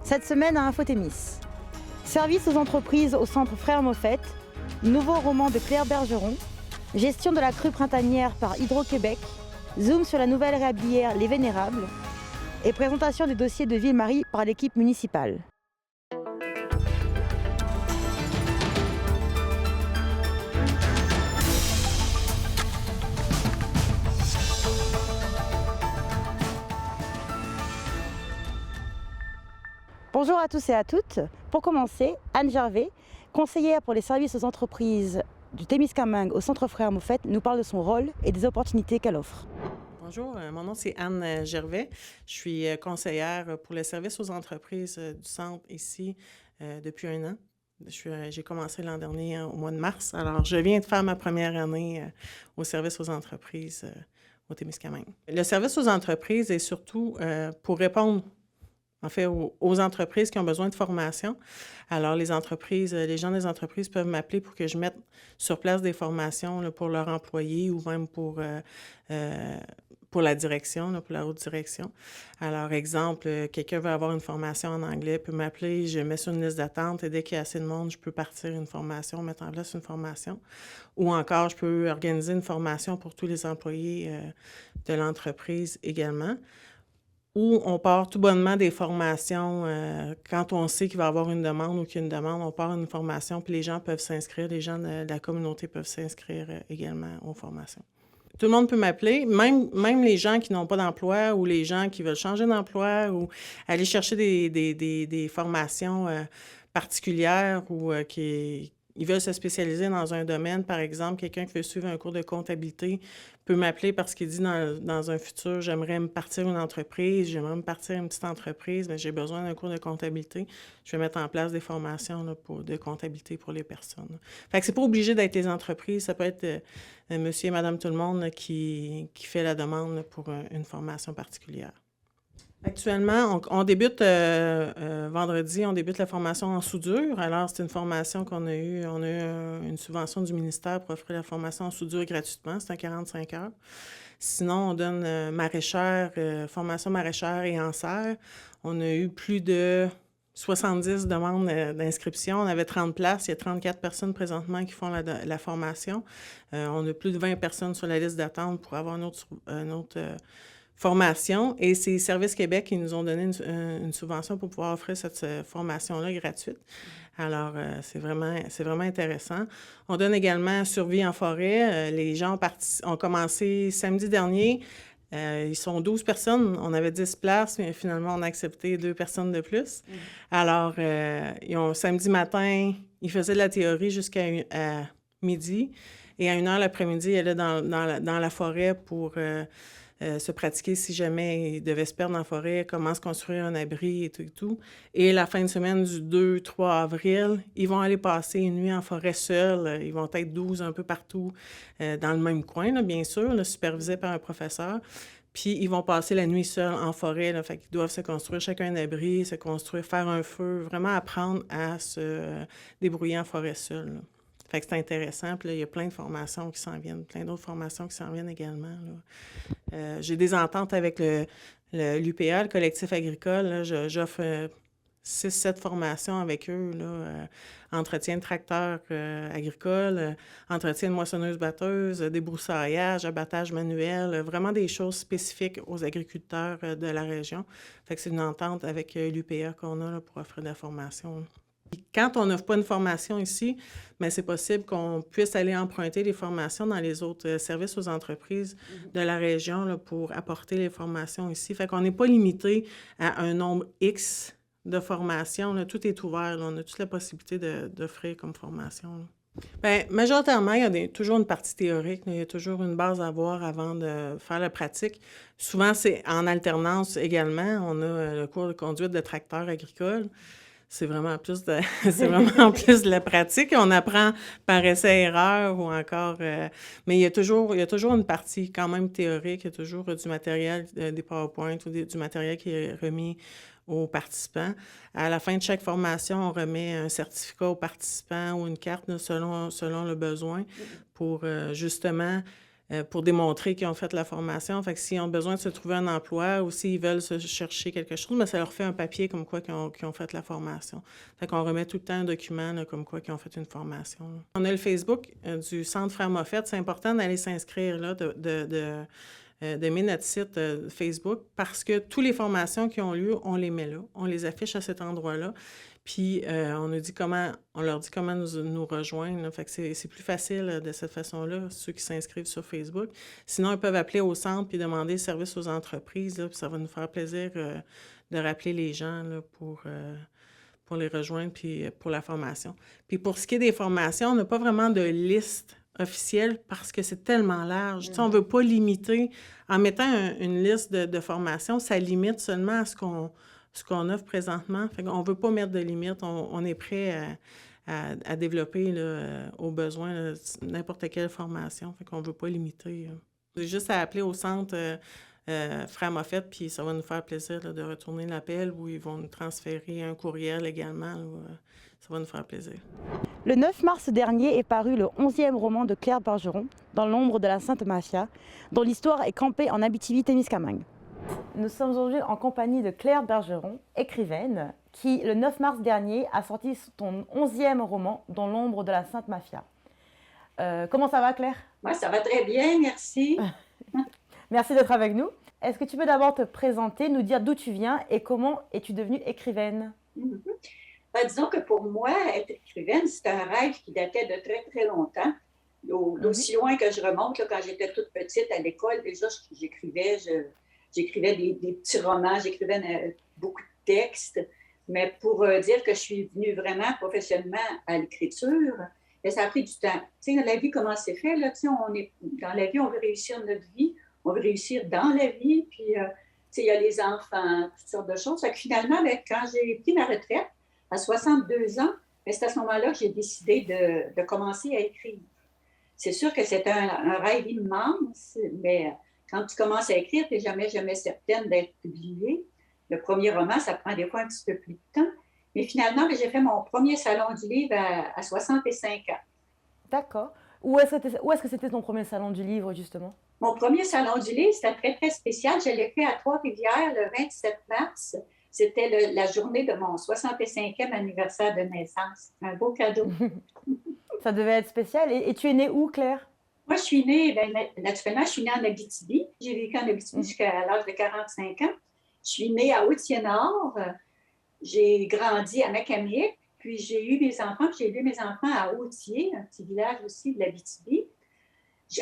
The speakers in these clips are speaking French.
Cette semaine à Infotémis. Service aux entreprises au centre Frères Moffett, nouveau roman de Claire Bergeron, gestion de la crue printanière par Hydro-Québec, zoom sur la nouvelle réhabilière Les Vénérables et présentation des dossiers de Ville-Marie par l'équipe municipale. Bonjour à tous et à toutes. Pour commencer, Anne Gervais, conseillère pour les services aux entreprises du Témiscamingue au Centre Frères Moffett, nous parle de son rôle et des opportunités qu'elle offre. Bonjour, mon nom c'est Anne Gervais. Je suis conseillère pour les services aux entreprises du centre ici depuis 1 an. J'ai commencé l'an dernier au mois de mars. Alors, je viens de faire ma première année au service aux entreprises au Témiscamingue. Le service aux entreprises est surtout pour répondre en fait, aux entreprises qui ont besoin de formation. Alors, les gens des entreprises peuvent m'appeler pour que je mette sur place des formations là, pour leurs employés ou même pour la direction, là, pour la haute direction. Alors, exemple, quelqu'un veut avoir une formation en anglais, peut m'appeler, je mets sur une liste d'attente et dès qu'il y a assez de monde, je peux partir une formation, mettre en place une formation. Ou encore, je peux organiser une formation pour tous les employés de l'entreprise également. Ou on part tout bonnement des formations, quand on sait qu'il va y avoir une demande ou qu'il y a une demande, on part une formation, puis les gens peuvent s'inscrire, les gens de la communauté peuvent s'inscrire également aux formations. Tout le monde peut m'appeler, même les gens qui n'ont pas d'emploi ou les gens qui veulent changer d'emploi ou aller chercher des formations particulières ou ils veulent se spécialiser dans un domaine. Par exemple, quelqu'un qui veut suivre un cours de comptabilité peut m'appeler parce qu'il dit dans un futur, j'aimerais me partir une entreprise, j'aimerais me partir une petite entreprise, mais j'ai besoin d'un cours de comptabilité. Je vais mettre en place des formations là, de comptabilité pour les personnes. Fait que c'est pas obligé d'être les entreprises, ça peut être monsieur et madame tout le monde là, qui fait la demande là, pour une formation particulière. Actuellement, on débute vendredi, on débute la formation en soudure. Alors, c'est une formation qu'on a eue. On a eu une subvention du ministère pour offrir la formation en soudure gratuitement. C'est un 45 heures. Sinon, on donne formation maraîchère et en serre. On a eu plus de 70 demandes d'inscription. On avait 30 places. Il y a 34 personnes présentement qui font la formation. On a plus de 20 personnes sur la liste d'attente pour avoir une autre formation, et c'est Service Québec qui nous ont donné une subvention pour pouvoir offrir cette formation-là gratuite. Alors, c'est vraiment intéressant. On donne également survie en forêt. Les gens ont commencé samedi dernier. Ils sont 12 personnes. On avait 10 places, mais finalement, on a accepté 2 personnes de plus. Alors, samedi matin, ils faisaient de la théorie jusqu'à midi. Et à 1 heure l'après-midi, ils allaient dans la forêt pour se pratiquer si jamais ils devaient se perdre dans la forêt, comment se construire un abri et tout. Et la fin de semaine du 2-3 avril, ils vont aller passer une nuit en forêt seuls. Ils vont être 12 un peu partout dans le même coin, là, bien sûr, là, supervisés par un professeur. Puis ils vont passer la nuit seuls en forêt. Là, fait qu'ils doivent se construire chacun un abri, se construire, faire un feu, vraiment apprendre à se débrouiller en forêt seuls. Là. Fait que c'est intéressant. Puis là, il y a plein de formations qui s'en viennent, plein d'autres formations qui s'en viennent également. Là. J'ai des ententes avec l'UPA, le collectif agricole. Là. J'offre 6-7 formations avec eux. Là. Entretien de tracteurs agricoles, entretien de moissonneuses-batteuses, débroussaillage, abattage manuel, vraiment des choses spécifiques aux agriculteurs de la région. Fait que c'est une entente avec l'UPA qu'on a là, pour offrir de la formation. Là. Quand on n'offre pas une formation ici, bien, c'est possible qu'on puisse aller emprunter les formations dans les autres services aux entreprises de la région là, pour apporter les formations ici. Fait qu'on n'est pas limité à un nombre X de formations. Là. Tout est ouvert. Là. On a toute la possibilité d'offrir comme formation. Là. Bien, majoritairement, il y a toujours une partie théorique. Là. Il y a toujours une base à voir avant de faire la pratique. Souvent, c'est en alternance également. On a le cours de conduite de tracteur agricole. C'est vraiment plus de la pratique. On apprend par essai-erreur ou encore... mais il y a toujours une partie quand même théorique. Il y a toujours du matériel, des PowerPoint ou du matériel qui est remis aux participants. À la fin de chaque formation, on remet un certificat aux participants ou une carte là, selon le besoin pour justement pour démontrer qu'ils ont fait la formation. Fait que s'ils ont besoin de se trouver un emploi ou s'ils veulent se chercher quelque chose, mais ça leur fait un papier comme quoi qu'ils ont fait la formation. Fait qu'on remet tout le temps un document là, comme quoi qu'ils ont fait une formation. Là. On a le Facebook du Centre Frères Moffett. C'est important d'aller s'inscrire, là, d'aimer notre site Facebook parce que toutes les formations qui ont lieu, on les met là. On les affiche à cet endroit-là. Puis on leur dit comment nous rejoindre. Là. Fait que c'est plus facile de cette façon-là, ceux qui s'inscrivent sur Facebook. Sinon, ils peuvent appeler au centre puis demander service aux entreprises. Là, puis ça va nous faire plaisir de rappeler les gens là, pour les rejoindre puis pour la formation. Puis pour ce qui est des formations, on n'a pas vraiment de liste officielle parce que c'est tellement large. Tu sais, on ne veut pas limiter. En mettant une liste de formations, ça limite seulement à ce qu'on offre présentement. Fait qu'on ne veut pas mettre de limite. On est prêt à développer là, aux besoins là, n'importe quelle formation. Fait qu'on ne veut pas limiter. C'est juste à appeler au centre Frères Moffett, puis ça va nous faire plaisir là, de retourner l'appel ou ils vont nous transférer un courriel également. Là, ça va nous faire plaisir. Le 9 mars dernier est paru le 11e roman de Claire Bergeron, Dans l'ombre de la Sainte Mafia, dont l'histoire est campée en Abitibi-Témiscamingue. Nous sommes aujourd'hui en compagnie de Claire Bergeron, écrivaine, qui, le 9 mars dernier, a sorti son 11e roman, Dans l'ombre de la Sainte Mafia. Comment ça va, Claire? Moi, ça va très bien, merci. Merci d'être avec nous. Est-ce que tu peux d'abord te présenter, nous dire d'où tu viens et comment es-tu devenue écrivaine? Ben, disons que pour moi, être écrivaine, c'était un rêve qui datait de très, très longtemps. D'aussi loin que je remonte, là, quand j'étais toute petite à l'école, déjà, j'écrivais des petits romans, j'écrivais beaucoup de textes. Mais pour dire que je suis venue vraiment professionnellement à l'écriture, ça a pris du temps. Tu sais, la vie, comment c'est fait, là, tu sais, dans la vie, on veut réussir notre vie, on veut réussir dans la vie, puis, tu sais, il y a les enfants, toutes sortes de choses. Fait que finalement, quand j'ai pris ma retraite, à 62 ans, c'est à ce moment-là que j'ai décidé de commencer à écrire. C'est sûr que c'est un rêve immense, mais quand tu commences à écrire, tu n'es jamais certaine d'être publiée. Le premier roman, ça prend des fois un petit peu plus de temps. Mais finalement, j'ai fait mon premier salon du livre à 65 ans. D'accord. Où est-ce que c'était ton premier salon du livre, justement? Mon premier salon du livre, c'était très, très spécial. Je l'ai fait à Trois-Rivières le 27 mars. C'était la journée de mon 65e anniversaire de naissance. Un beau cadeau. Ça devait être spécial. Et tu es née où, Claire? Moi, je suis née, naturellement, je suis née en Abitibi. J'ai vécu en Abitibi jusqu'à l'âge de 45 ans. Je suis née à Hautier-Nord. J'ai grandi à Macamiec. Puis j'ai eu mes enfants. J'ai élevé mes enfants à Hautier, un petit village aussi de l'Abitibi.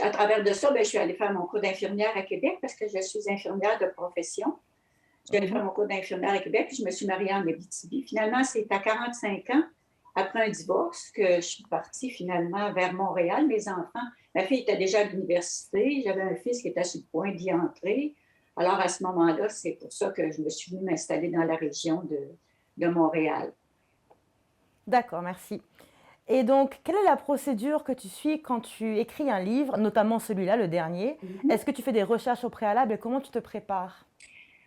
À travers de ça, je suis allée faire mon cours d'infirmière à Québec parce que je suis infirmière de profession. Je suis allée faire mon cours d'infirmière à Québec, puis je me suis mariée en Abitibi. Finalement, c'est à 45 ans, après un divorce, que je suis partie finalement vers Montréal. Mes enfants, ma fille était déjà à l'université, j'avais un fils qui était sur le point d'y entrer. Alors, à ce moment-là, c'est pour ça que je me suis venue m'installer dans la région de Montréal. D'accord, merci. Et donc, quelle est la procédure que tu suis quand tu écris un livre, notamment celui-là, le dernier? Est-ce que tu fais des recherches au préalable et comment tu te prépares?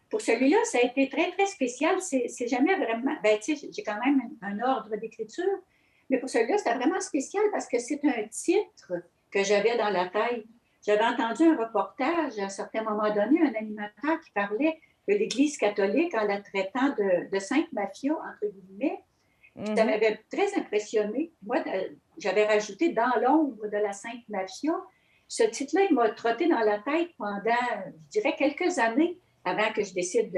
Pour celui-là, ça a été très, très spécial. C'est jamais vraiment... tu sais, j'ai quand même un ordre d'écriture, mais pour celui-là, c'était vraiment spécial parce que c'est un titre que j'avais dans la tête. J'avais entendu un reportage à un certain moment donné, un animateur qui parlait de l'Église catholique en la traitant de sainte mafia, entre guillemets. Ça m'avait très impressionnée. Moi, j'avais rajouté « Dans l'ombre de la sainte mafia ». Ce titre-là, il m'a trotté dans la tête pendant, je dirais, quelques années avant que je décide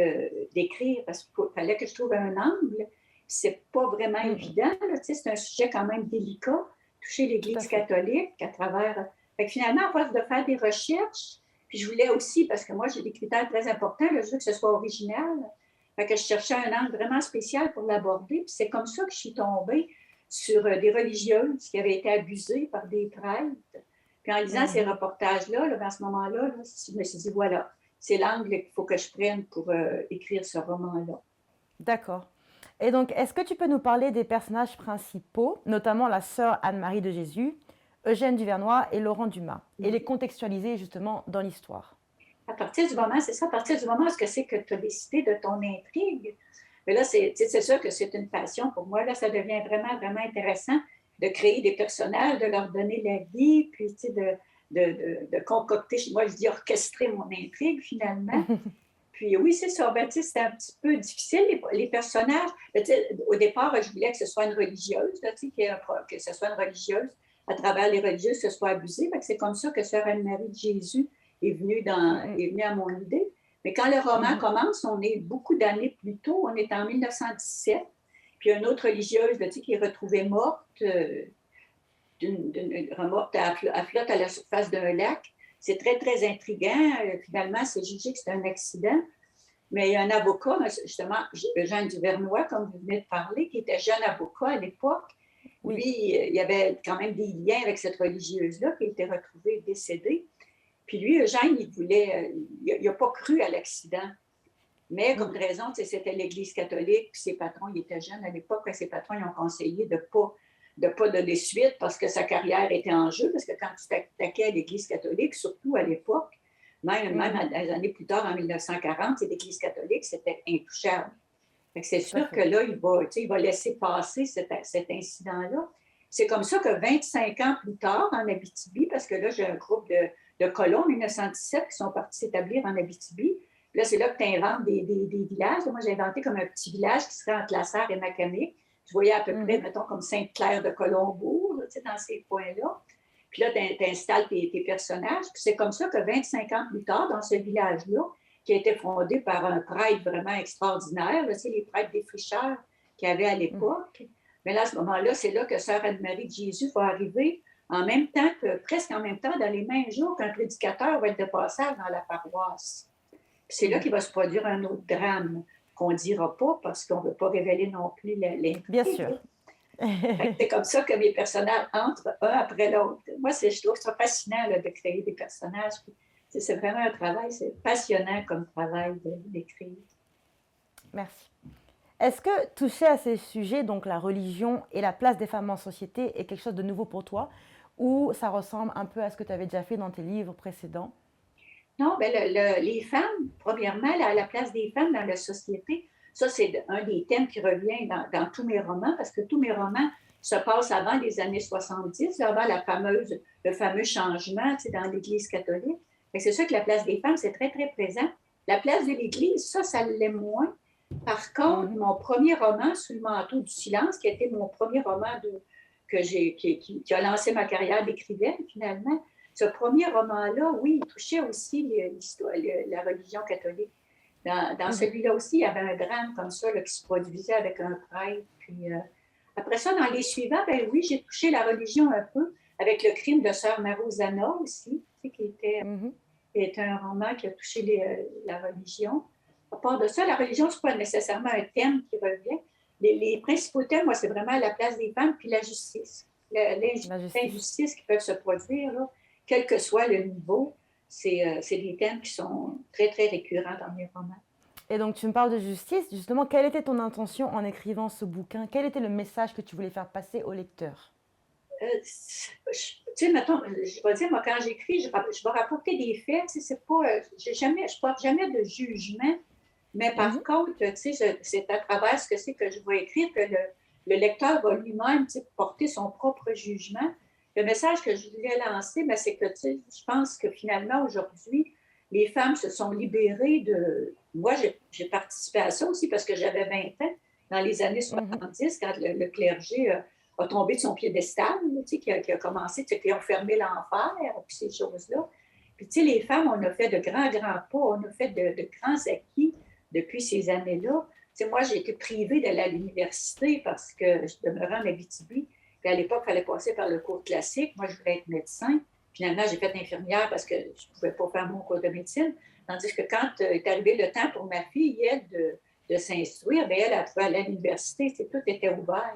d'écrire, parce qu'il fallait que je trouve un angle. C'est pas vraiment évident. Là, c'est un sujet quand même délicat, toucher l'Église catholique à travers... Fait que finalement, à force de faire des recherches, puis je voulais aussi, parce que moi, j'ai des critères très importants, là, je veux que ce soit original. Fait que je cherchais un angle vraiment spécial pour l'aborder. Puis c'est comme ça que je suis tombée sur des religieuses qui avaient été abusées par des prêtres. Puis en lisant ces reportages-là, à ce moment-là, je me suis dit, voilà, c'est l'angle qu'il faut que je prenne pour écrire ce roman-là. D'accord. Et donc, est-ce que tu peux nous parler des personnages principaux, notamment la sœur Anne-Marie de Jésus, Eugène Duvernois et Laurent Dumas, et les contextualiser justement dans l'histoire? À partir du moment où c'est que tu as décidé de ton intrigue, mais là, c'est sûr que c'est une passion pour moi. Là, ça devient vraiment, vraiment intéressant de créer des personnages, de leur donner la vie, puis de concocter, moi je dis orchestrer mon intrigue finalement. Puis oui, c'est ça. Ben, c'était un petit peu difficile, les personnages. Ben, au départ, je voulais que ce soit une religieuse, là, que ce soit une religieuse. À travers les religieuses, que ce soit abusé. C'est comme ça que Sœur Anne-Marie de Jésus est venue à mon idée. Mais quand le roman commence, on est beaucoup d'années plus tôt. On est en 1917. Puis une autre religieuse là, qui est retrouvée morte, morte à flotte à la surface d'un lac. C'est très, très intriguant. Finalement, c'est jugé que c'est un accident. Mais il y a un avocat, justement, Jean Duvernois, comme vous venez de parler, qui était jeune avocat à l'époque. Oui. Lui, il y avait quand même des liens avec cette religieuse-là qui était retrouvée décédée. Puis lui, Eugène, il n'a pas cru à l'accident. Mais comme raison, c'était l'Église catholique, puis ses patrons, il était jeune à l'époque, ses patrons, ils ont conseillé de ne pas donner suite parce que sa carrière était en jeu, parce que quand tu t'attaquais à l'Église catholique, surtout à l'époque, même des années plus tard, en 1940, l'Église catholique, c'était intouchable. C'est sûr que là, il va laisser passer cet incident-là. C'est comme ça que 25 ans plus tard, en Abitibi, parce que là, j'ai un groupe de colons en 1917 qui sont partis s'établir en Abitibi. Puis là, c'est là que tu inventes des villages. Moi, j'ai inventé comme un petit village qui serait entre La Sarre et Macamic. Je voyais à peu près, mettons, comme Sainte-Claire de Colombo, dans ces coins-là. Puis là, tu installes tes personnages. Puis c'est comme ça que 25 ans plus tard, dans ce village-là, qui a été fondé par un prêtre vraiment extraordinaire, là, les prêtres défricheurs qu'il y avait à l'époque. Mais là, à ce moment-là, c'est là que Sœur Anne-Marie de Jésus va arriver presque en même temps, dans les mêmes jours qu'un prédicateur va être de passage dans la paroisse. Puis c'est là qu'il va se produire un autre drame qu'on ne dira pas parce qu'on ne veut pas révéler non plus l'intrigue. Bien sûr. C'est comme ça que mes personnages entrent un après l'autre. Moi, je trouve ça fascinant là, de créer des personnages. C'est vraiment un travail, c'est passionnant comme travail d'écrire. Merci. Est-ce que toucher à ces sujets, donc la religion et la place des femmes en société, est quelque chose de nouveau pour toi ou ça ressemble un peu à ce que tu avais déjà fait dans tes livres précédents? Non, ben les femmes, premièrement, la place des femmes dans la société, ça, c'est un des thèmes qui revient dans tous mes romans, parce que tous mes romans se passent avant les années 70, avant le fameux changement dans l'Église catholique. C'est sûr que la place des femmes, c'est très, très présent. La place de l'Église, ça l'est moins. Par contre, mon premier roman, Sous le manteau du silence, qui a été mon premier roman qui a lancé ma carrière d'écrivaine, finalement, ce premier roman-là, oui, il touchait aussi la religion catholique. Dans celui-là aussi, il y avait un drame comme ça là, qui se produisait avec un prêtre. Puis, après ça, dans les suivants, ben oui, j'ai touché la religion un peu, avec le crime de Sœur Marozana aussi, qui était un roman qui a touché la religion. À part de ça, la religion, ce n'est pas nécessairement un thème qui revient. Les principaux thèmes, moi, c'est vraiment la place des femmes puis la justice. L'injustice qui peuvent se produire, là, quel que soit le niveau, c'est des thèmes qui sont très, très récurrents dans mes romans. Et donc, tu me parles de justice. Justement, quelle était ton intention en écrivant ce bouquin? Quel était le message que tu voulais faire passer au lecteur? Tu sais, mettons, je vais dire, moi, quand j'écris, je vais rapporter des faits. C'est pas, je ne porte jamais de jugement. Mais par contre, tu sais, c'est à travers ce que c'est que je vais écrire que le lecteur va lui-même porter son propre jugement. Le message que je voulais lancer, c'est que je pense que finalement, aujourd'hui, les femmes se sont libérées de... Moi, j'ai participé à ça aussi parce que j'avais 20 ans dans les années 70, quand le clergé a tombé de son piédestal, qui a commencé, qui ont fermé l'enfer, puis ces choses-là. Puis, tu sais, les femmes, on a fait de grands pas, on a fait de grands acquis depuis ces années-là. Tu sais, moi, j'ai été privée d'aller à l'université parce que je demeurais en Abitibi. Puis à l'époque, il fallait passer par le cours classique. Moi, je voulais être médecin. Finalement, j'ai fait infirmière parce que je ne pouvais pas faire mon cours de médecine. Tandis que quand est arrivé le temps pour ma fille, elle, de s'instruire, bien, elle pouvait aller à l'université. Tout était ouvert.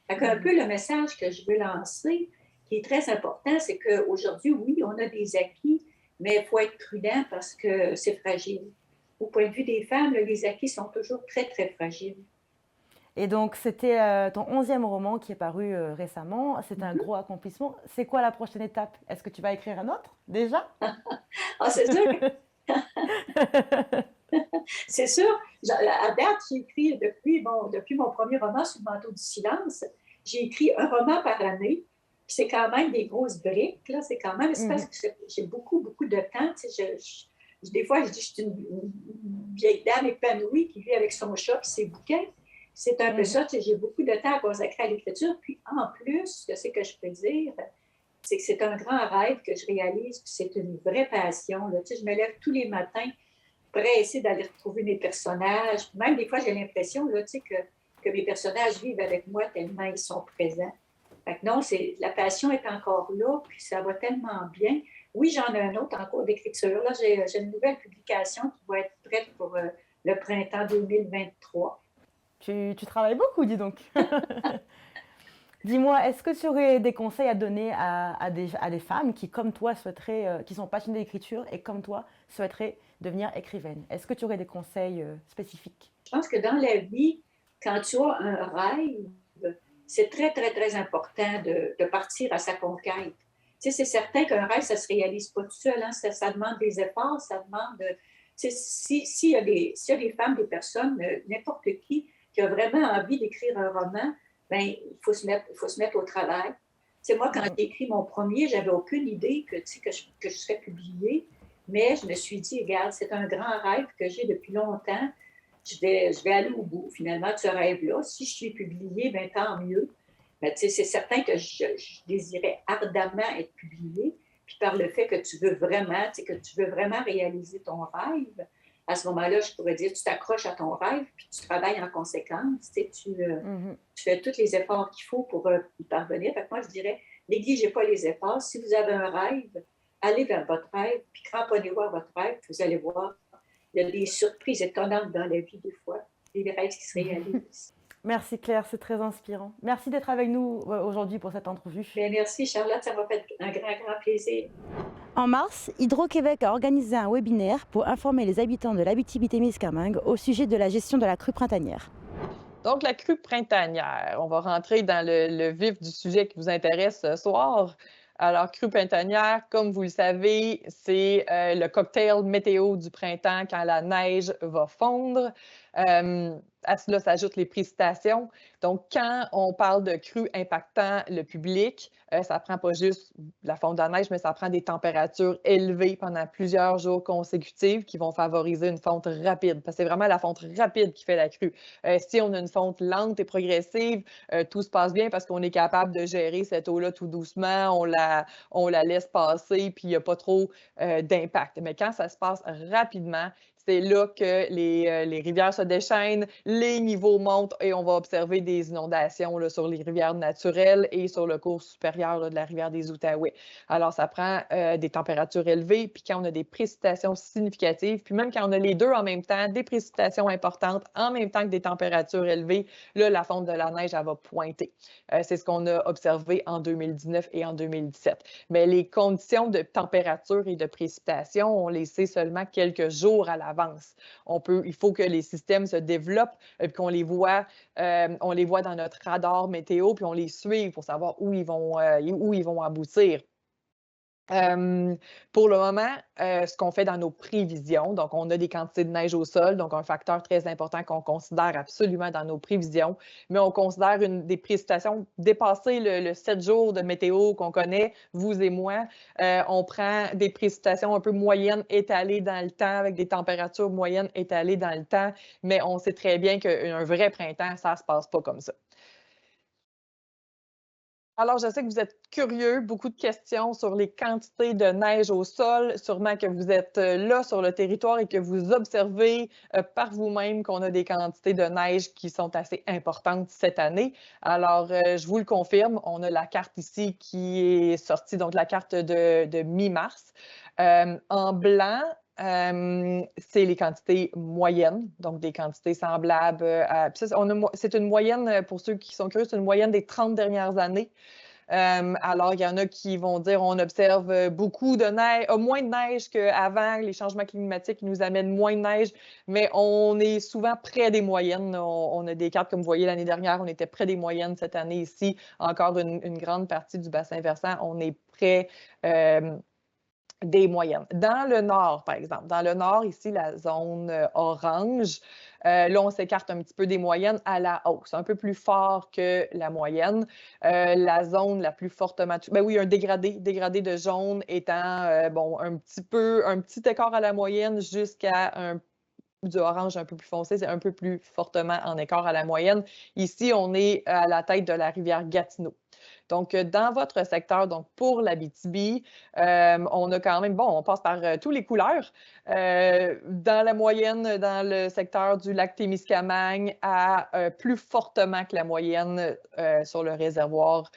Donc, un peu le message que je veux lancer, qui est très important, c'est qu'aujourd'hui, oui, on a des acquis, mais il faut être prudent parce que c'est fragile. Au point de vue des femmes, les acquis sont toujours très, très fragiles. Et donc, c'était ton 11e roman qui est paru récemment. C'est un gros accomplissement. C'est quoi la prochaine étape? Est-ce que tu vas écrire un autre, déjà? C'est sûr. C'est sûr. À date, j'ai écrit depuis mon premier roman, Sous le manteau du silence, j'ai écrit un roman par année. Puis c'est quand même des grosses briques, là. C'est quand même, c'est parce que j'ai beaucoup, beaucoup de temps. Tu sais, des fois, je dis, je suis une vieille dame épanouie qui vit avec son chat et ses bouquins. C'est un peu ça, tu sais, j'ai beaucoup de temps à consacrer à l'écriture. Puis en plus, ce que c'est que je peux dire, c'est que c'est un grand rêve que je réalise, puis c'est une vraie passion. Là. Tu sais, je me lève tous les matins pressée d'aller retrouver mes personnages. Même des fois, j'ai l'impression là, tu sais, que mes personnages vivent avec moi tellement ils sont présents. Fait que non, la passion est encore là, puis ça va tellement bien. Oui, j'en ai un autre en cours d'écriture. Là, j'ai une nouvelle publication qui va être prête pour le printemps 2023. Tu travailles beaucoup, dis donc. Dis-moi, est-ce que tu aurais des conseils à donner à des femmes qui, comme toi, qui sont passionnées d'écriture et comme toi, souhaiteraient devenir écrivaine? Est-ce que tu aurais des conseils spécifiques? Je pense que dans la vie, quand tu as un rêve, c'est très, très, très important de partir à sa conquête. Tu sais, c'est certain qu'un rêve, ça ne se réalise pas tout seul. Hein? Ça demande des efforts, ça demande... Tu sais, s'il y a des femmes, des personnes, n'importe qui a vraiment envie d'écrire un roman, ben, il faut se mettre au travail. Tu sais, moi, quand j'ai écrit mon premier, j'avais aucune idée que je serais publiée, mais je me suis dit, regarde, c'est un grand rêve que j'ai depuis longtemps. Je vais aller au bout, finalement, de ce rêve-là. Si je suis publiée, bien, tant mieux. Mais tu sais, c'est certain que je désirais ardemment être publiée. Puis par le fait que tu veux vraiment réaliser ton rêve, à ce moment-là, je pourrais dire, tu t'accroches à ton rêve, puis tu travailles en conséquence. Tu fais tous les efforts qu'il faut pour y parvenir. Fait que moi, je dirais, négligez pas les efforts. Si vous avez un rêve, allez vers votre rêve, puis cramponnez-vous à votre rêve, puis vous allez voir, il y a des surprises étonnantes dans la vie des fois, des rêves qui se réalisent. Merci Claire, c'est très inspirant. Merci d'être avec nous aujourd'hui pour cette entrevue. Bien, merci Charlotte, ça m'a fait un grand, grand plaisir. En mars, Hydro-Québec a organisé un webinaire pour informer les habitants de l'Abitibi-Témiscamingue au sujet de la gestion de la crue printanière. Donc, la crue printanière, on va rentrer dans le vif du sujet qui vous intéresse ce soir. Alors, crue printanière, comme vous le savez, c'est le cocktail météo du printemps quand la neige va fondre. À cela s'ajoutent les précipitations. Donc, quand on parle de crue impactant le public, ça prend pas juste la fonte de la neige, mais ça prend des températures élevées pendant plusieurs jours consécutifs qui vont favoriser une fonte rapide. Parce que c'est vraiment la fonte rapide qui fait la crue. Si on a une fonte lente et progressive, tout se passe bien parce qu'on est capable de gérer cette eau-là tout doucement, on la laisse passer, puis il n'y a pas trop d'impact. Mais quand ça se passe rapidement, c'est là que les rivières se déchaînent, les niveaux montent et on va observer des inondations là, sur les rivières naturelles et sur le cours supérieur là, de la rivière des Outaouais. Alors, ça prend des températures élevées, puis quand on a des précipitations significatives, puis même quand on a les deux en même temps, des précipitations importantes en même temps que des températures élevées, là, la fonte de la neige, elle va pointer. C'est ce qu'on a observé en 2019 et en 2017. Mais les conditions de température et de précipitation, on les sait seulement quelques jours à l'avance. Il faut que les systèmes se développent, puis qu'on les voit, on les voit dans notre radar météo, puis on les suit pour savoir où ils vont aboutir. Pour le moment, ce qu'on fait dans nos prévisions, donc on a des quantités de neige au sol, donc un facteur très important qu'on considère absolument dans nos prévisions, mais on considère des précipitations dépasser le 7 jours de météo qu'on connaît, vous et moi. On prend des précipitations un peu moyennes étalées dans le temps, avec des températures moyennes étalées dans le temps, mais on sait très bien qu'un vrai printemps, ça ne se passe pas comme ça. Alors, je sais que vous êtes curieux, beaucoup de questions sur les quantités de neige au sol. Sûrement que vous êtes là sur le territoire et que vous observez par vous-même qu'on a des quantités de neige qui sont assez importantes cette année. Alors, je vous le confirme, on a la carte ici qui est sortie, donc la carte de mi-mars. En blanc, c'est les quantités moyennes, donc des quantités semblables c'est une moyenne, pour ceux qui sont curieux, c'est une moyenne des 30 dernières années. Alors, il y en a qui vont dire on observe beaucoup de neige, moins de neige qu'avant, les changements climatiques nous amènent moins de neige, mais on est souvent près des moyennes. On a des cartes, comme vous voyez, l'année dernière, on était près des moyennes. Cette année ici, encore une grande partie du bassin versant, on est près des moyennes. Dans le nord, par exemple, dans le nord, ici, la zone orange, là, on s'écarte un petit peu des moyennes à la hausse, un peu plus fort que la moyenne. La zone la plus fortement ben oui, un dégradé de jaune étant, bon, un petit écart à la moyenne jusqu'à du orange un peu plus foncé, c'est un peu plus fortement en écart à la moyenne. Ici, on est à la tête de la rivière Gatineau. Donc, dans votre secteur, donc pour l'Abitibi, on a quand même, bon, on passe par toutes les couleurs. Dans la moyenne, dans le secteur du lac Témiscamingue, à plus fortement que la moyenne sur le réservoir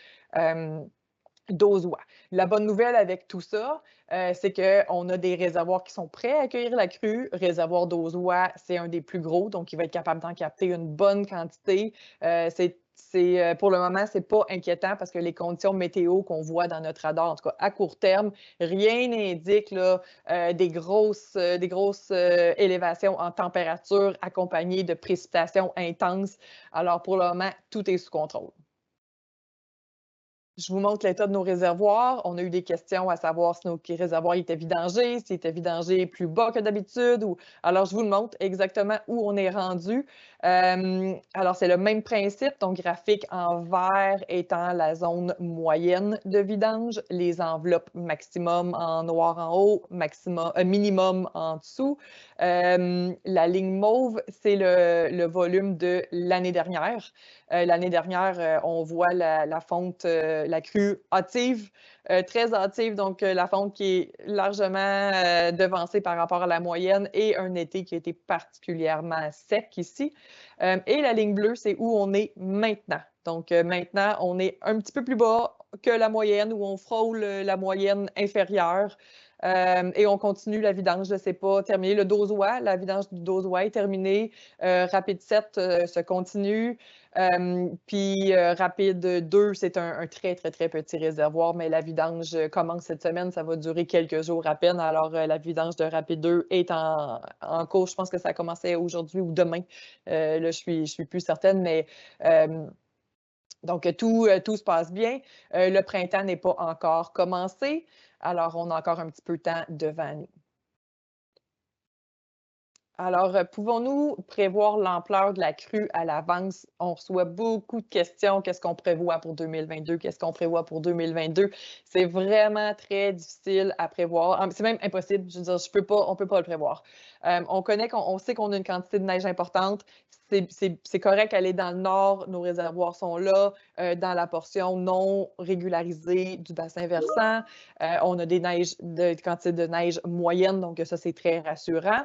d'Auzois. La bonne nouvelle avec tout ça, c'est qu'on a des réservoirs qui sont prêts à accueillir la crue. Réservoir d'Auzois, c'est un des plus gros, donc il va être capable d'en capter une bonne quantité. Pour le moment, c'est pas inquiétant parce que les conditions météo qu'on voit dans notre radar, en tout cas à court terme, rien n'indique des grosses élévations en température accompagnées de précipitations intenses. Alors, pour le moment, tout est sous contrôle. Je vous montre l'état de nos réservoirs. On a eu des questions à savoir si nos réservoirs étaient vidangés, s'ils étaient vidangés plus bas que d'habitude. Alors, je vous le montre exactement où on est rendu. Alors, c'est le même principe. Donc, graphique en vert étant la zone moyenne de vidange, les enveloppes maximum en noir en haut, minimum en dessous. La ligne mauve, c'est le volume de l'année dernière. L'année dernière, on voit la fonte, la crue hâtive, très hâtive, donc la fonte qui est largement devancée par rapport à la moyenne et un été qui a été particulièrement sec ici. Et la ligne bleue, c'est où on est maintenant. Donc maintenant, on est un petit peu plus bas que la moyenne, où on frôle la moyenne inférieure. Et on continue la vidange, je ne sais pas, terminé le Dauzois, la vidange du Dauzois est terminée. Rapide 7 se continue. Puis Rapide 2, c'est un très, très, très petit réservoir, mais la vidange commence cette semaine, ça va durer quelques jours à peine. Alors, la vidange de Rapide 2 est en cours. Je pense que ça a commencé aujourd'hui ou demain. Là, je suis plus certaine, mais donc, tout se passe bien. Le printemps n'est pas encore commencé, alors on a encore un petit peu de temps devant nous. Alors, pouvons-nous prévoir l'ampleur de la crue à l'avance? On reçoit beaucoup de questions. Qu'est-ce qu'on prévoit pour 2022? Qu'est-ce qu'on prévoit pour 2022? C'est vraiment très difficile à prévoir. C'est même impossible. Je veux dire, on ne peut pas le prévoir. On sait qu'on a une quantité de neige importante. C'est correct, elle est dans le nord, nos réservoirs sont là, dans la portion non régularisée du bassin versant. On a des quantités de neige moyenne, donc ça, c'est très rassurant.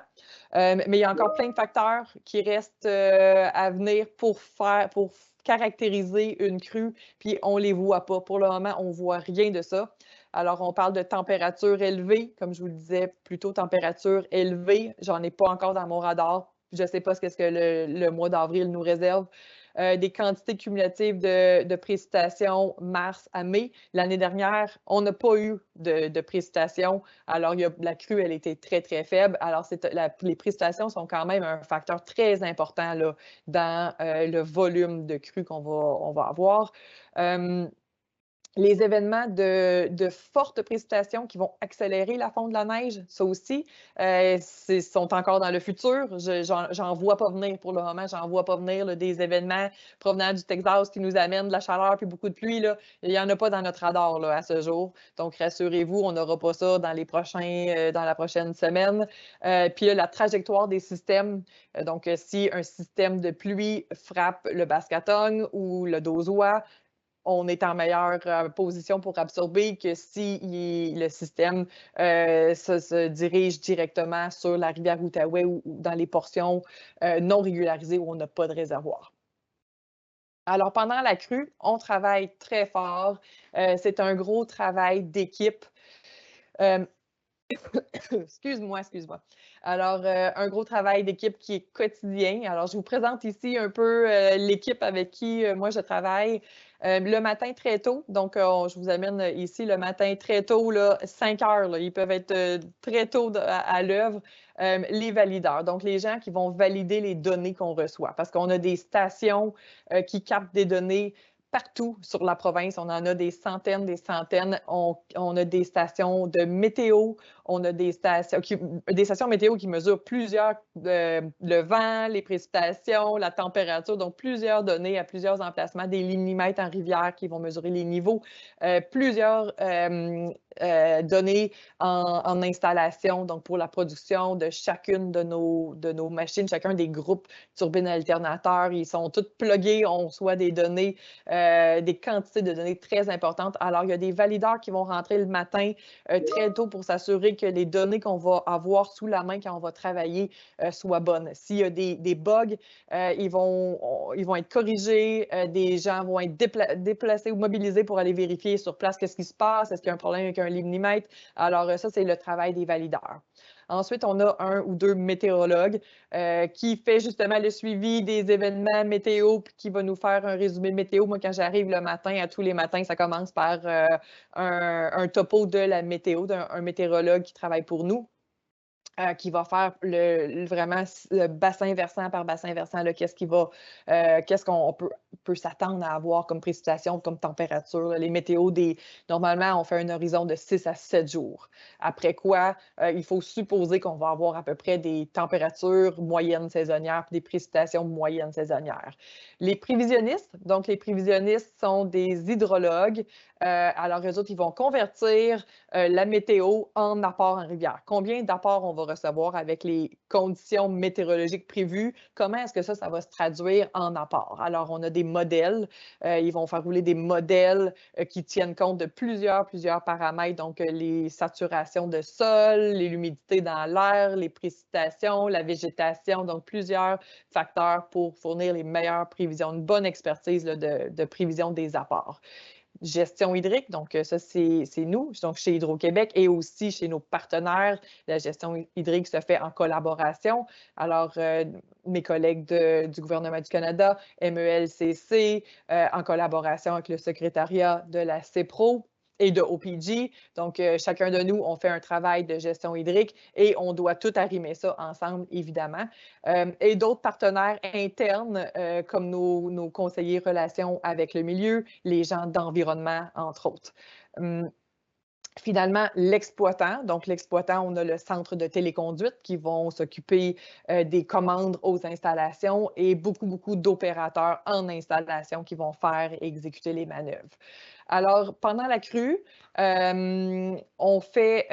Mais il y a encore plein de facteurs qui restent à venir pour caractériser une crue, puis on ne les voit pas. Pour le moment, on ne voit rien de ça. Alors, on parle de température élevée, comme je vous le disais, plutôt température élevée. J'en ai pas encore dans mon radar. Je ne sais pas ce que le mois d'avril nous réserve. Des quantités cumulatives de précipitations mars à mai. L'année dernière, on n'a pas eu de précipitations. Alors, la crue, elle était très, très faible. Alors, les précipitations sont quand même un facteur très important là, dans le volume de crue on va avoir. Les événements de fortes précipitations qui vont accélérer la fonte de la neige, ça aussi, sont encore dans le futur. J'en vois pas venir pour le moment. J'en vois pas venir là, des événements provenant du Texas qui nous amènent de la chaleur puis beaucoup de pluie. Là. Il n'y en a pas dans notre radar là, à ce jour. Donc, rassurez-vous, on n'aura pas ça dans la prochaine semaine. Puis là, la trajectoire des systèmes. Donc, si un système de pluie frappe le Bascatong ou le Dauzois, on est en meilleure position pour absorber que si le système se dirige directement sur la rivière Outaouais ou dans les portions non régularisées où on n'a pas de réservoir. Alors, pendant la crue, on travaille très fort. C'est un gros travail d'équipe. Excuse-moi. Alors, un gros travail d'équipe qui est quotidien. Alors, je vous présente ici un peu l'équipe avec qui moi je travaille le matin très tôt. Donc, je vous amène ici le matin très tôt, là, 5 heures. Là, ils peuvent être très tôt à l'œuvre. Les valideurs, donc les gens qui vont valider les données qu'on reçoit. Parce qu'on a des stations qui captent des données partout sur la province. On en a des centaines, des centaines. On a des stations de météo, on a des stations météo qui mesurent le vent, les précipitations, la température, donc plusieurs données à plusieurs emplacements, des limimètres en rivière qui vont mesurer les niveaux, plusieurs données en installation, donc pour la production de chacune de nos machines, chacun des groupes turbines alternateurs. Ils sont tous pluggés, on reçoit des données, des quantités de données très importantes. Alors, il y a des valideurs qui vont rentrer le matin très tôt pour s'assurer que les données qu'on va avoir sous la main quand on va travailler soient bonnes. S'il y a des bugs, ils vont être corrigés, des gens vont être déplacés ou mobilisés pour aller vérifier sur place qu'est-ce qui se passe, est-ce qu'il y a un problème avec un limimètre. Alors, ça, c'est le travail des valideurs. Ensuite, on a 1 ou 2 météorologues qui fait justement le suivi des événements météo puis qui va nous faire un résumé météo. Moi, quand j'arrive le matin, à tous les matins, ça commence par un topo de la météo, d'un météorologue qui travaille pour nous. Qui va faire vraiment bassin versant par bassin versant, qu'est-ce qu'on peut s'attendre à avoir comme précipitation, comme température. Les météos, normalement, on fait un horizon de 6 à 7 jours. Après quoi, il faut supposer qu'on va avoir à peu près des températures moyennes saisonnières et des précipitations moyennes saisonnières. Les prévisionnistes sont des hydrologues. Alors, eux autres, ils vont convertir la météo en apport en rivière. Combien d'apports on va recevoir avec les conditions météorologiques prévues? Comment est-ce que ça va se traduire en apport? Alors, on a des modèles. Ils vont faire rouler des modèles qui tiennent compte de plusieurs paramètres. Donc, les saturations de sol, l'humidité dans l'air, les précipitations, la végétation. Donc, plusieurs facteurs pour fournir les meilleures prévisions, une bonne expertise là, de prévision des apports. Gestion hydrique, donc ça, c'est nous, donc chez Hydro-Québec et aussi chez nos partenaires. La gestion hydrique se fait en collaboration. Alors, mes collègues du gouvernement du Canada, MELCC, en collaboration avec le secrétariat de la CEPRO et de OPG. Donc, chacun de nous, on fait un travail de gestion hydrique et on doit tout arrimer ça ensemble, évidemment. Et d'autres partenaires internes, comme nos conseillers relations avec le milieu, les gens d'environnement, entre autres. Finalement, l'exploitant. Donc, l'exploitant, on a le centre de téléconduite qui vont s'occuper des commandes aux installations et beaucoup d'opérateurs en installation qui vont faire et exécuter les manœuvres. Alors, pendant la crue, on fait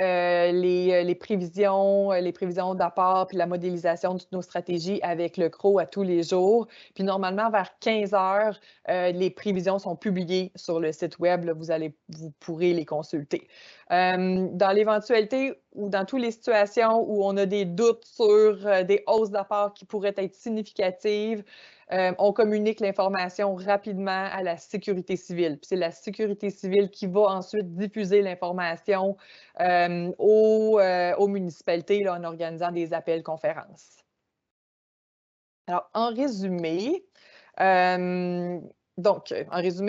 les prévisions d'apport puis la modélisation de nos stratégies avec le CRO à tous les jours. Puis normalement, vers 15 heures, les prévisions sont publiées sur le site web. Là, vous pourrez les consulter. Dans l'éventualité ou dans toutes les situations où on a des doutes sur des hausses d'apport qui pourraient être significatives, on communique l'information rapidement à la sécurité civile. Puis c'est la sécurité civile qui va ensuite diffuser l'information aux municipalités là, en organisant des appels conférences. Alors, en résumé,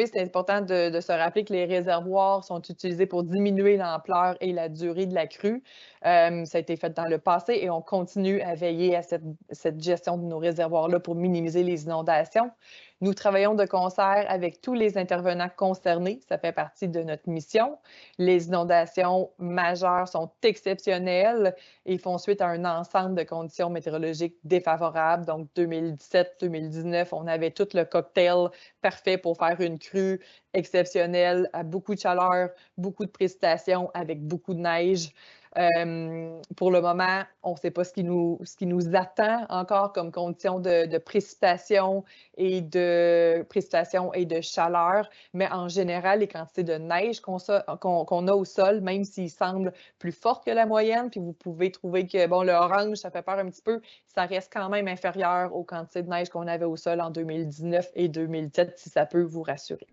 c'est important de se rappeler que les réservoirs sont utilisés pour diminuer l'ampleur et la durée de la crue. Ça a été fait dans le passé et on continue à veiller à cette gestion de nos réservoirs-là pour minimiser les inondations. Nous travaillons de concert avec tous les intervenants concernés. Ça fait partie de notre mission. Les inondations majeures sont exceptionnelles et font suite à un ensemble de conditions météorologiques défavorables. Donc, 2017-2019, on avait tout le cocktail parfait pour faire une crue exceptionnelle à beaucoup de chaleur, beaucoup de précipitations avec beaucoup de neige. Pour le moment, on ne sait pas ce qui nous attend encore comme conditions de précipitation et de chaleur, mais en général, les quantités de neige qu'on a au sol, même s'ils semblent plus fortes que la moyenne, puis vous pouvez trouver que, bon, le orange, ça fait peur un petit peu, ça reste quand même inférieur aux quantités de neige qu'on avait au sol en 2019 et 2007, si ça peut vous rassurer.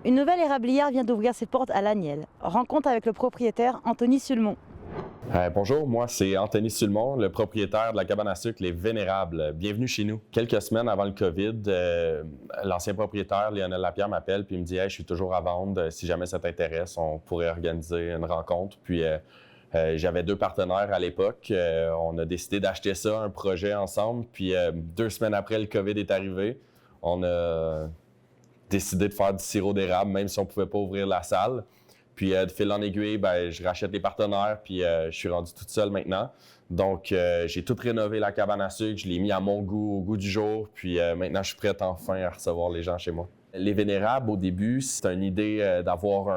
Une nouvelle érablière vient d'ouvrir ses portes à Laniel. Rencontre avec le propriétaire Anthony Sulmon. Bonjour, moi c'est Anthony Sulmon, le propriétaire de la cabane à sucre Les Vénérables. Bienvenue chez nous. Quelques semaines avant le COVID, l'ancien propriétaire Lionel Lapierre m'appelle puis il me dit « Hey, je suis toujours à vendre, si jamais ça t'intéresse, on pourrait organiser une rencontre. » Puis j'avais 2 partenaires à l'époque. On a décidé d'acheter ça, un projet ensemble. Puis 2 semaines après, le COVID est arrivé. On a décidé de faire du sirop d'érable, même si on ne pouvait pas ouvrir la salle. Puis de fil en aiguille, ben, je rachète les partenaires, puis je suis rendu toute seule maintenant. Donc, j'ai tout rénové la cabane à sucre, je l'ai mis à mon goût, au goût du jour, puis maintenant, je suis prête enfin à recevoir les gens chez moi. Les Vénérables, au début, c'est une idée d'avoir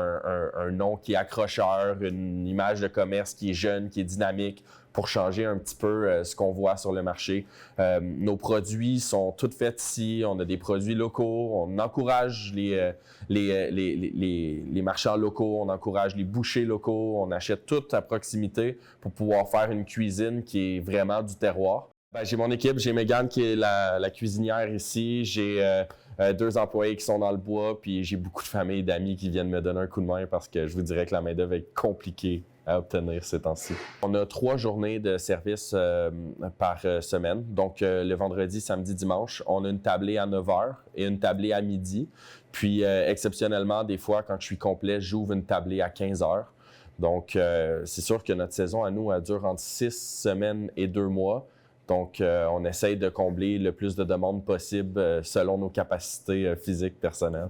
un nom qui est accrocheur, une image de commerce qui est jeune, qui est dynamique, pour changer un petit peu ce qu'on voit sur le marché. Nos produits sont tous faits ici, on a des produits locaux, on encourage les marchands locaux, on encourage les bouchers locaux, on achète tout à proximité pour pouvoir faire une cuisine qui est vraiment du terroir. Ben, j'ai mon équipe, j'ai Mégane qui est la cuisinière ici, j'ai 2 employés qui sont dans le bois, puis j'ai beaucoup de familles et d'amis qui viennent me donner un coup de main parce que je vous dirais que la main-d'œuvre est compliquée à obtenir ces temps-ci. On a 3 journées de service par semaine. Donc, le vendredi, samedi, dimanche, on a une tablée à 9 h et une tablée à midi. Puis, exceptionnellement, des fois, quand je suis complet, j'ouvre une tablée à 15 h. Donc, c'est sûr que notre saison à nous, elle dure entre 6 semaines et 2 mois. Donc, on essaye de combler le plus de demandes possible selon nos capacités physiques personnelles.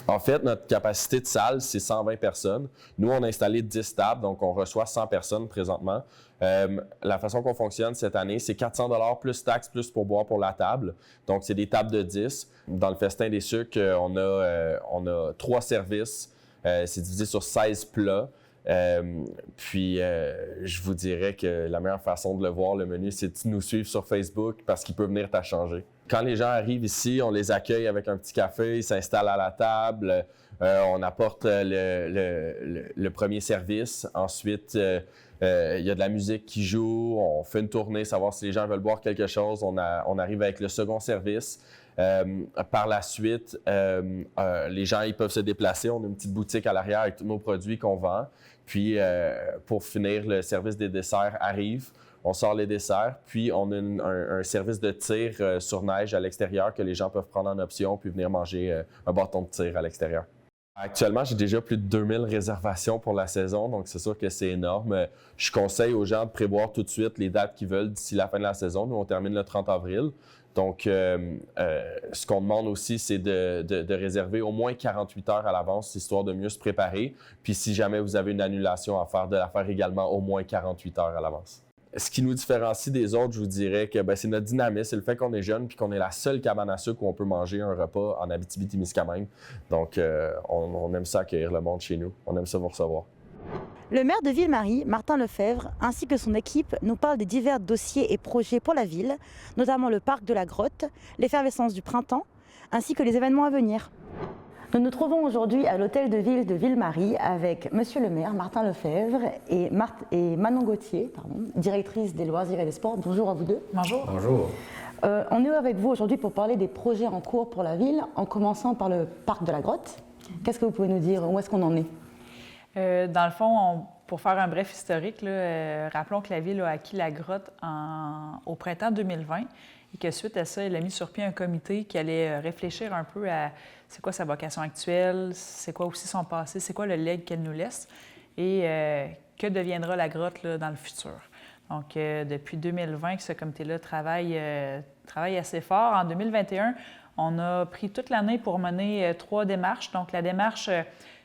En fait, notre capacité de salle, c'est 120 personnes. Nous, on a installé 10 tables, donc on reçoit 100 personnes présentement. La façon qu'on fonctionne cette année, c'est 400 $ plus taxes, plus pourboire pour la table. Donc, c'est des tables de 10. Dans le festin des sucres, on a 3 services. C'est divisé sur 16 plats. Je vous dirais que la meilleure façon de le voir, le menu, c'est de nous suivre sur Facebook parce qu'il peut venir t'achanger. Quand les gens arrivent ici, on les accueille avec un petit café, ils s'installent à la table, on apporte le premier service. Ensuite, il y a de la musique qui joue, on fait une tournée, savoir si les gens veulent boire quelque chose. On arrive avec le second service. Par la suite, les gens ils peuvent se déplacer. On a une petite boutique à l'arrière avec tous nos produits qu'on vend. Puis, pour finir, le service des desserts arrive. On sort les desserts, puis on a un service de tir sur neige à l'extérieur que les gens peuvent prendre en option puis venir manger un bâton de tir à l'extérieur. Actuellement, j'ai déjà plus de 2000 réservations pour la saison, donc c'est sûr que c'est énorme. Je conseille aux gens de prévoir tout de suite les dates qu'ils veulent d'ici la fin de la saison. Nous, on termine le 30 avril. Donc, ce qu'on demande aussi, c'est de réserver au moins 48 heures à l'avance, histoire de mieux se préparer. Puis, si jamais vous avez une annulation à faire, de la faire également au moins 48 heures à l'avance. Ce qui nous différencie des autres, je vous dirais que c'est notre dynamisme, c'est le fait qu'on est jeune puis qu'on est la seule cabane à sucre où on peut manger un repas en Abitibi-Témiscamingue. Donc, on aime ça accueillir le monde chez nous. On aime ça vous recevoir. Le maire de Ville-Marie, Martin Lefebvre, ainsi que son équipe nous parlent des divers dossiers et projets pour la ville, notamment le parc de la Grotte, l'effervescence du printemps, ainsi que les événements à venir. Nous nous trouvons aujourd'hui à l'hôtel de ville de Ville-Marie avec monsieur le maire, Martin Lefebvre, et Manon Gauthier, directrice des loisirs et des sports. Bonjour à vous deux. Bonjour. Bonjour. On est avec vous aujourd'hui pour parler des projets en cours pour la ville, en commençant par le parc de la Grotte. Qu'est-ce que vous pouvez nous dire? Où est-ce qu'on en est? Dans le fond, pour faire un bref historique, rappelons que la Ville a acquis la grotte au printemps 2020 et que suite à ça, elle a mis sur pied un comité qui allait réfléchir un peu à c'est quoi sa vocation actuelle, c'est quoi aussi son passé, c'est quoi le legs qu'elle nous laisse et que deviendra la grotte là, dans le futur. Donc, depuis 2020, ce comité-là travaille assez fort. En 2021, on a pris toute l'année pour mener 3 démarches. Donc, la démarche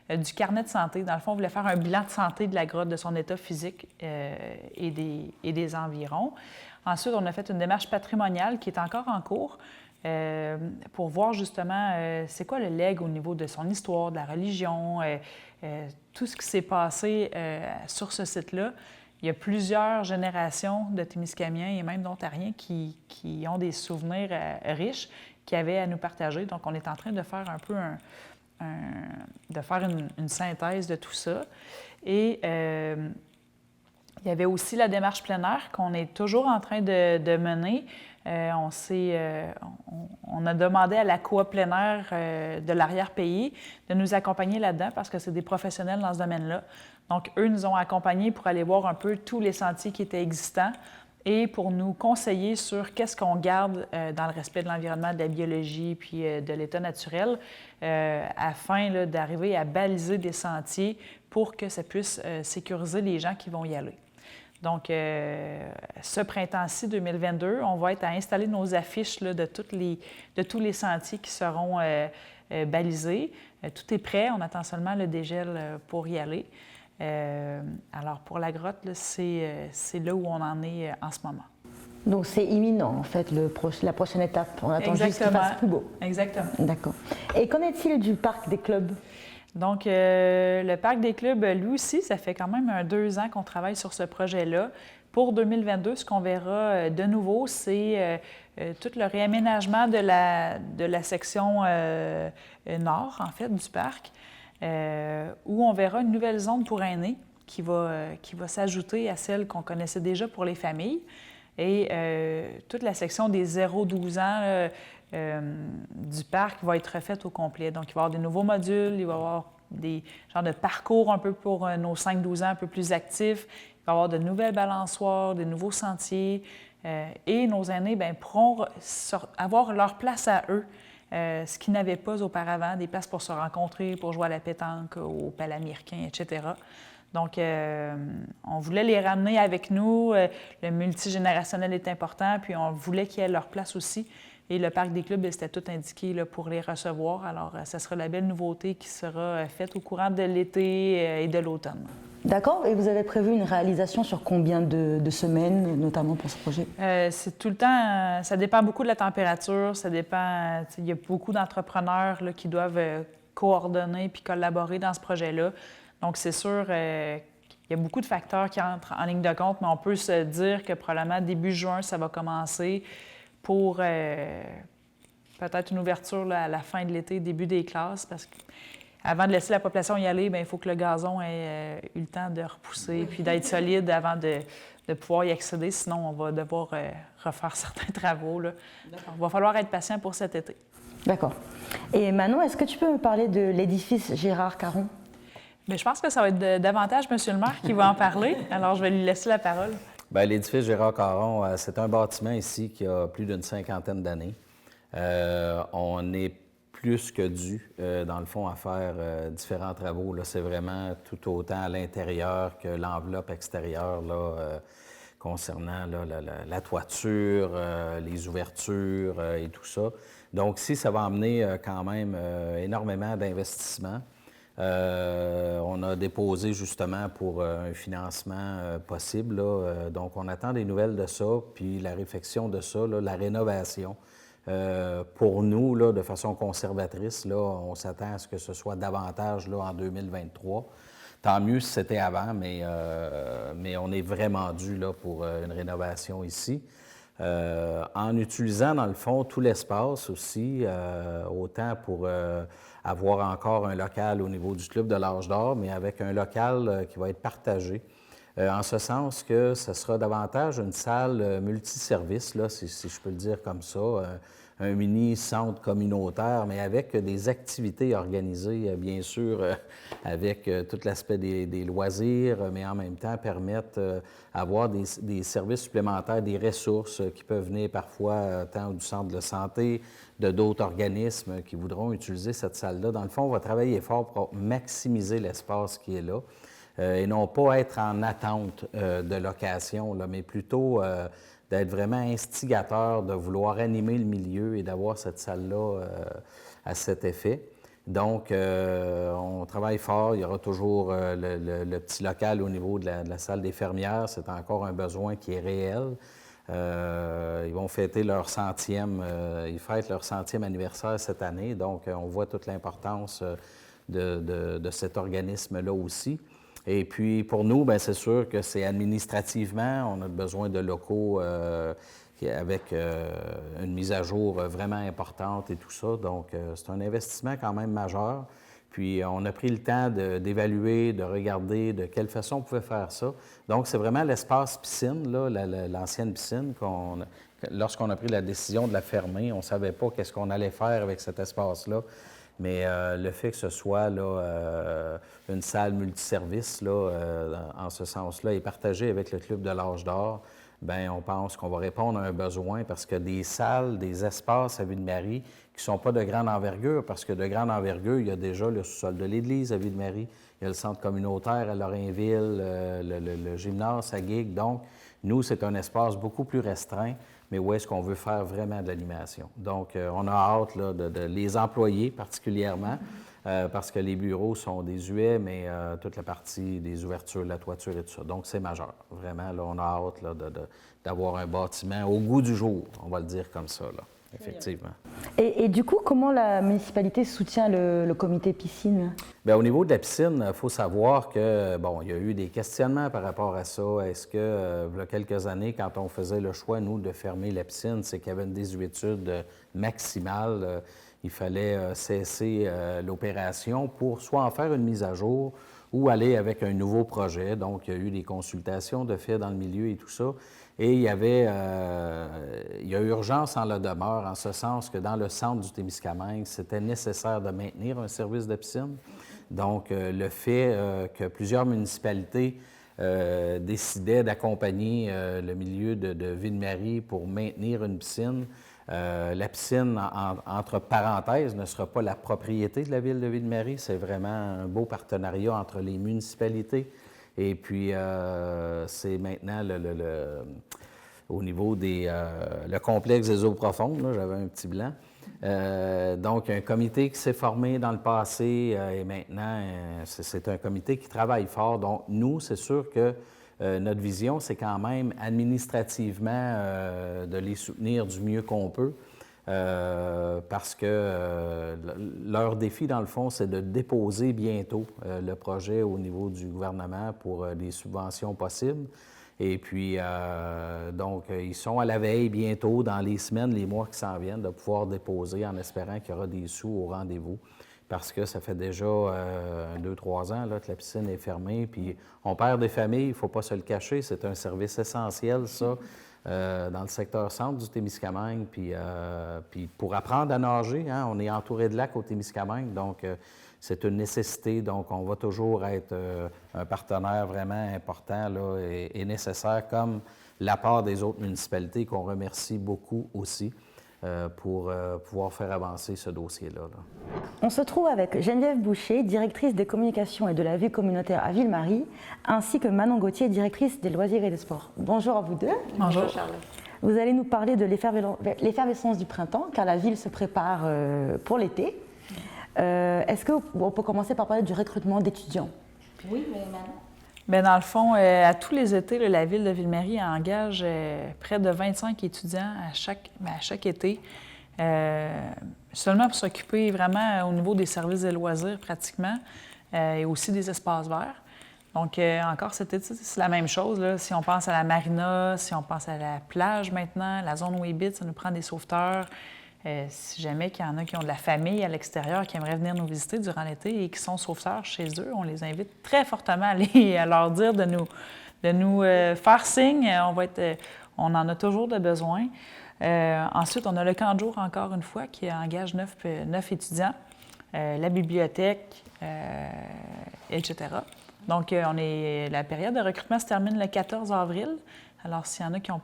du carnet de santé. Dans le fond, on voulait faire un bilan de santé de la grotte, de son état physique et des environs. Ensuite, on a fait une démarche patrimoniale qui est encore en cours pour voir justement c'est quoi le legs au niveau de son histoire, de la religion, tout ce qui s'est passé sur ce site-là. Il y a plusieurs générations de Témiscamiens et même d'Ontariens qui ont des souvenirs riches qui avaient à nous partager. Donc, on est en train de faire un peu une synthèse de tout ça. Et il y avait aussi la démarche plein air qu'on est toujours en train de mener. On a demandé à la coop plein air de l'arrière-pays de nous accompagner là-dedans parce que c'est des professionnels dans ce domaine-là. Donc, eux nous ont accompagnés pour aller voir un peu tous les sentiers qui étaient existants et pour nous conseiller sur qu'est-ce qu'on garde dans le respect de l'environnement, de la biologie puis de l'état naturel afin là, d'arriver à baliser des sentiers pour que ça puisse sécuriser les gens qui vont y aller. Donc, ce printemps-ci 2022, on va être à installer nos affiches là, de tous les sentiers qui seront balisés. Tout est prêt, on attend seulement le dégel pour y aller. Alors, pour la grotte, c'est là où on en est en ce moment. Donc, c'est imminent, en fait, la prochaine étape. On attend juste qu'il fasse plus beau. Exactement. D'accord. Et qu'en est-il du parc des clubs? Donc, le Parc des clubs, lui aussi, ça fait quand même 2 ans qu'on travaille sur ce projet-là. Pour 2022, ce qu'on verra de nouveau, c'est tout le réaménagement de la section nord, en fait, du parc, où on verra une nouvelle zone pour aînés qui va s'ajouter à celle qu'on connaissait déjà pour les familles. Et toute la section des 0-12 ans du parc va être refaite au complet. Donc, il va y avoir des nouveaux modules, il va y avoir des genres de parcours un peu pour nos 5-12 ans un peu plus actifs. Il va y avoir de nouvelles balançoires, des nouveaux sentiers. Et nos aînés pourront avoir leur place à eux, ce qu'ils n'avaient pas auparavant, des places pour se rencontrer, pour jouer à la pétanque, au palaméricain, etc. Donc, on voulait les ramener avec nous. Le multigénérationnel est important, puis on voulait qu'ils aient leur place aussi. Et le Parc des clubs, c'était tout indiqué là, pour les recevoir. Alors, ça sera la belle nouveauté qui sera faite au courant de l'été et de l'automne. D'accord. Et vous avez prévu une réalisation sur combien de semaines, notamment pour ce projet? C'est tout le temps, ça dépend beaucoup de la température, ça dépend, il y a beaucoup d'entrepreneurs là, qui doivent coordonner puis collaborer dans ce projet-là. Donc, c'est sûr qu'il y a beaucoup de facteurs qui entrent en ligne de compte, mais on peut se dire que probablement début juin, ça va commencer pour peut-être une ouverture là, à la fin de l'été, début des classes, parce qu'avant de laisser la population y aller, il faut que le gazon ait eu le temps de repousser puis d'être solide avant de pouvoir y accéder, sinon on va devoir refaire certains travaux. Là. Donc, il va falloir être patient pour cet été. D'accord. Et Manon, est-ce que tu peux me parler de l'édifice Gérard Caron? Bien, je pense que ça va être davantage M. le maire qui va en parler, alors je vais lui laisser la parole. Bien, l'édifice Gérard Caron, c'est un bâtiment ici qui a plus d'une 50aine d'années. On est plus que dû, dans le fond, à faire différents travaux. Là, c'est vraiment tout autant à l'intérieur que l'enveloppe extérieure là, concernant là, la toiture, les ouvertures et tout ça. Donc, ici, ça va emmener quand même énormément d'investissements. On a déposé justement pour un financement possible. Là, donc, on attend des nouvelles de ça, puis la réflexion de ça, là, la rénovation. Pour nous, là, de façon conservatrice, là, on s'attend à ce que ce soit davantage là, en 2023. Tant mieux si c'était avant, mais on est vraiment dû là, pour une rénovation ici. En utilisant, dans le fond, tout l'espace aussi, autant pour avoir encore un local au niveau du Club de l'Âge d'Or, mais avec un local qui va être partagé, en ce sens que ce sera davantage une salle multiservice, là, si je peux le dire comme ça, un mini-centre communautaire, mais avec des activités organisées, bien sûr, avec tout l'aspect des loisirs, mais en même temps permettre d'avoir des services supplémentaires, des ressources qui peuvent venir parfois tant du centre de santé, de d'autres organismes qui voudront utiliser cette salle-là. Dans le fond, on va travailler fort pour maximiser l'espace qui est là et non pas être en attente de location, là, mais plutôt d'être vraiment instigateur, de vouloir animer le milieu et d'avoir cette salle-là à cet effet. Donc, on travaille fort. Il y aura toujours le petit local au niveau de la salle des fermières. C'est encore un besoin qui est réel. Ils vont fêter leur 100e, ils fêtent leur 100e anniversaire cette année. Donc, on voit toute l'importance de cet organisme-là aussi. Et puis, pour nous, bien, c'est sûr que c'est administrativement, on a besoin de locaux avec une mise à jour vraiment importante et tout ça. Donc, c'est un investissement quand même majeur. Puis, on a pris le temps d'évaluer, de regarder de quelle façon on pouvait faire ça. Donc, c'est vraiment l'espace piscine, là, l'ancienne piscine, lorsqu'on a pris la décision de la fermer, on ne savait pas qu'est-ce qu'on allait faire avec cet espace-là. Mais le fait que ce soit là, une salle multiservice, là, en ce sens-là, et partagée avec le Club de l'Âge d'Or, bien, on pense qu'on va répondre à un besoin parce que des salles, des espaces à Ville-Marie qui qui ne sont pas de grande envergure, parce que de grande envergure, il y a déjà le sous-sol de l'église à Ville-Marie, il y a le centre communautaire à Lorrainville, le gymnase à Guigues. Donc, nous, c'est un espace beaucoup plus restreint, mais où est-ce qu'on veut faire vraiment de l'animation. Donc, on a hâte là, de les employer particulièrement, parce que les bureaux sont désuets, mais toute la partie des ouvertures, la toiture et tout ça. Donc, c'est majeur. Vraiment, là, on a hâte là, d'avoir un bâtiment au goût du jour, on va le dire comme ça, là, effectivement. Et du coup, comment la municipalité soutient le comité piscine? Bien, au niveau de la piscine, il faut savoir que, bon, il y a eu des questionnements par rapport à ça. Est-ce que, il y a quelques années, quand on faisait le choix, nous, de fermer la piscine, c'est qu'il y avait une désuétude maximale. Il fallait cesser l'opération pour soit en faire une mise à jour ou aller avec un nouveau projet. Donc, il y a eu des consultations de fait dans le milieu et tout ça. Et il y a urgence en la demeure, en ce sens que dans le centre du Témiscamingue, c'était nécessaire de maintenir un service de piscine. Donc, le fait que plusieurs municipalités décidaient d'accompagner le milieu de Ville-Marie pour maintenir une piscine, la piscine, entre parenthèses, ne sera pas la propriété de la ville de Ville-Marie. C'est vraiment un beau partenariat entre les municipalités. Et puis, c'est maintenant au niveau le complexe des eaux profondes, là, j'avais un petit blanc. Donc, un comité qui s'est formé dans le passé et maintenant, c'est un comité qui travaille fort. Donc, nous, c'est sûr que notre vision, c'est quand même administrativement de les soutenir du mieux qu'on peut. Parce que leur défi, dans le fond, c'est de déposer bientôt le projet au niveau du gouvernement pour les subventions possibles. Et puis, donc, ils sont à la veille bientôt, dans les semaines, les mois qui s'en viennent, de pouvoir déposer en espérant qu'il y aura des sous au rendez-vous. Parce que ça fait déjà 2-3 ans là, que la piscine est fermée. Puis, on perd des familles, il ne faut pas se le cacher. C'est un service essentiel, ça. Dans le secteur centre du Témiscamingue. Puis pour apprendre à nager, hein, on est entouré de lacs au Témiscamingue, donc c'est une nécessité. Donc, on va toujours être un partenaire vraiment important là, et nécessaire, comme l'apport des autres municipalités qu'on remercie beaucoup aussi pour pouvoir faire avancer ce dossier-là. Là. On se trouve avec Geneviève Boucher, directrice des communications et de la vie communautaire à Ville-Marie, ainsi que Manon Gauthier, directrice des loisirs et des sports. Bonjour à vous deux. Bonjour. Charlotte. Vous allez nous parler de l'effervescence du printemps, car la ville se prépare pour l'été. Est-ce qu'on peut commencer par parler du recrutement d'étudiants? Oui, mais Manon. Bien, dans le fond, à tous les étés, là, la ville de Ville-Marie engage près de 25 étudiants à chaque été, seulement pour s'occuper vraiment au niveau des services de loisirs pratiquement, et aussi des espaces verts. Donc, encore cet été, c'est la même chose. Là. Si on pense à la marina, si on pense à la plage maintenant, la zone où ils habitent, ça nous prend des sauveteurs. Si jamais qu'il y en a qui ont de la famille à l'extérieur qui aimeraient venir nous visiter durant l'été et qui sont sauveteurs chez eux, on les invite très fortement à leur dire de nous faire signe. On en a toujours de besoin. Ensuite, on a le camp de jour, encore une fois, qui engage 9 étudiants, la bibliothèque, etc. Donc, la période de recrutement se termine le 14 avril. Alors, s'il y en a qui ne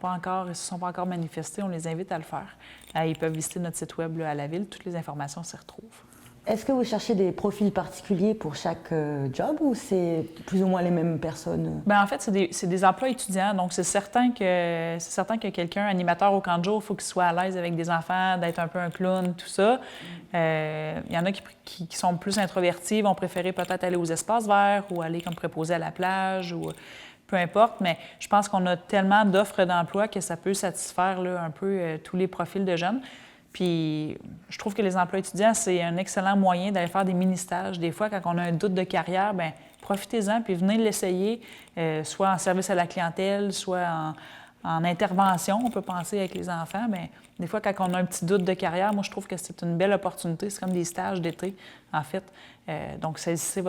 se sont pas encore manifestés, on les invite à le faire. Ils peuvent visiter notre site web là, à la ville. Toutes les informations s'y retrouvent. Est-ce que vous cherchez des profils particuliers pour chaque job ou c'est plus ou moins les mêmes personnes? Bien, en fait, c'est des emplois étudiants. Donc, c'est certain que quelqu'un, animateur au camp de jour, il faut qu'il soit à l'aise avec des enfants, d'être un peu un clown, tout ça. Il y en a qui sont plus introvertis, vont préférer peut-être aller aux espaces verts ou aller comme préposé à la plage ou peu importe. Mais je pense qu'on a tellement d'offres d'emploi que ça peut satisfaire là, un peu tous les profils de jeunes. Puis, je trouve que les emplois étudiants, c'est un excellent moyen d'aller faire des mini-stages. Des fois, quand on a un doute de carrière, bien, profitez-en puis venez l'essayer, soit en service à la clientèle, soit en intervention. On peut penser avec les enfants, mais des fois, quand on a un petit doute de carrière, moi, je trouve que c'est une belle opportunité. C'est comme des stages d'été, en fait. Donc, saisissez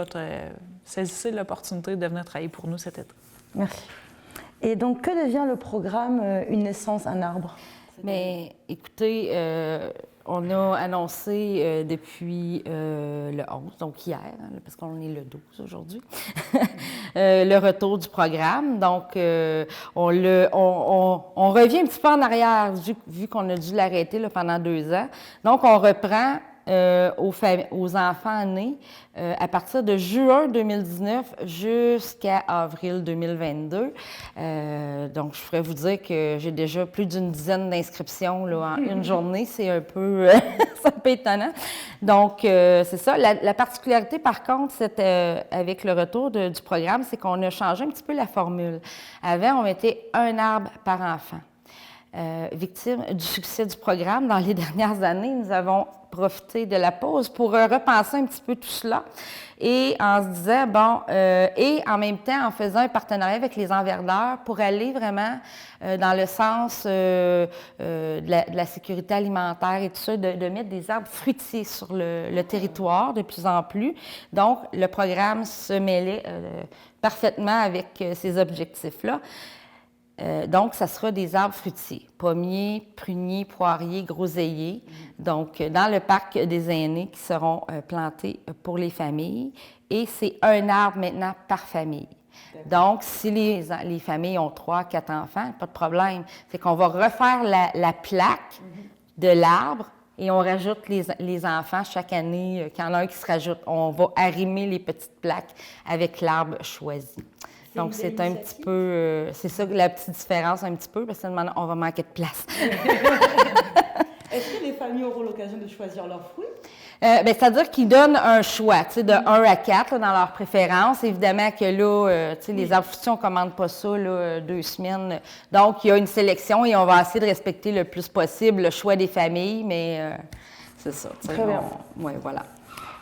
l'opportunité de venir travailler pour nous cet été. Merci. Et donc, que devient le programme Une naissance, un arbre? Mais écoutez, on a annoncé depuis le 11, donc hier, hein, parce qu'on est le 12 aujourd'hui, le retour du programme. Donc, on revient un petit peu en arrière, vu qu'on a dû l'arrêter là, pendant 2 ans. Donc, on reprend aux enfants nés à partir de juin 2019 jusqu'à avril 2022. Donc, je pourrais vous dire que j'ai déjà plus d'une dizaine d'inscriptions là, en une journée. C'est un peu, c'est un peu étonnant. Donc, c'est ça. La particularité, par contre, avec le retour du programme, c'est qu'on a changé un petit peu la formule. Avant, on mettait un arbre par enfant. Victime du succès du programme, dans les dernières années, nous avons profité de la pause pour repenser un petit peu tout cela et en se disant, et en même temps en faisant un partenariat avec les envergeurs pour aller vraiment dans le sens de la sécurité alimentaire et tout ça, de mettre des arbres fruitiers sur le territoire de plus en plus. Donc, le programme se mêlait parfaitement avec ces objectifs-là. Donc, ça sera des arbres fruitiers, pommiers, pruniers, poiriers, groseilliers. Donc, dans le parc des aînés qui seront plantés pour les familles. Et c'est un arbre maintenant par famille. Donc, si les familles ont 3, 4 enfants, pas de problème. C'est qu'on va refaire la plaque de l'arbre et on rajoute les enfants chaque année. Quand il y en a un qui se rajoute, on va arrimer les petites plaques avec l'arbre choisi. Donc, c'est un petit peu... c'est ça la petite différence un petit peu, parce que on va manquer de place. Est-ce que les familles auront l'occasion de choisir leurs fruits? C'est-à-dire qu'ils donnent un choix, tu sais, de 1 à 4 là, dans leurs préférences. Évidemment que là, tu sais, les arbres fruitiers, on ne commande pas ça là, 2 semaines. Donc, il y a une sélection et on va essayer de respecter le plus possible le choix des familles, mais c'est ça. Très bien. Oui, voilà.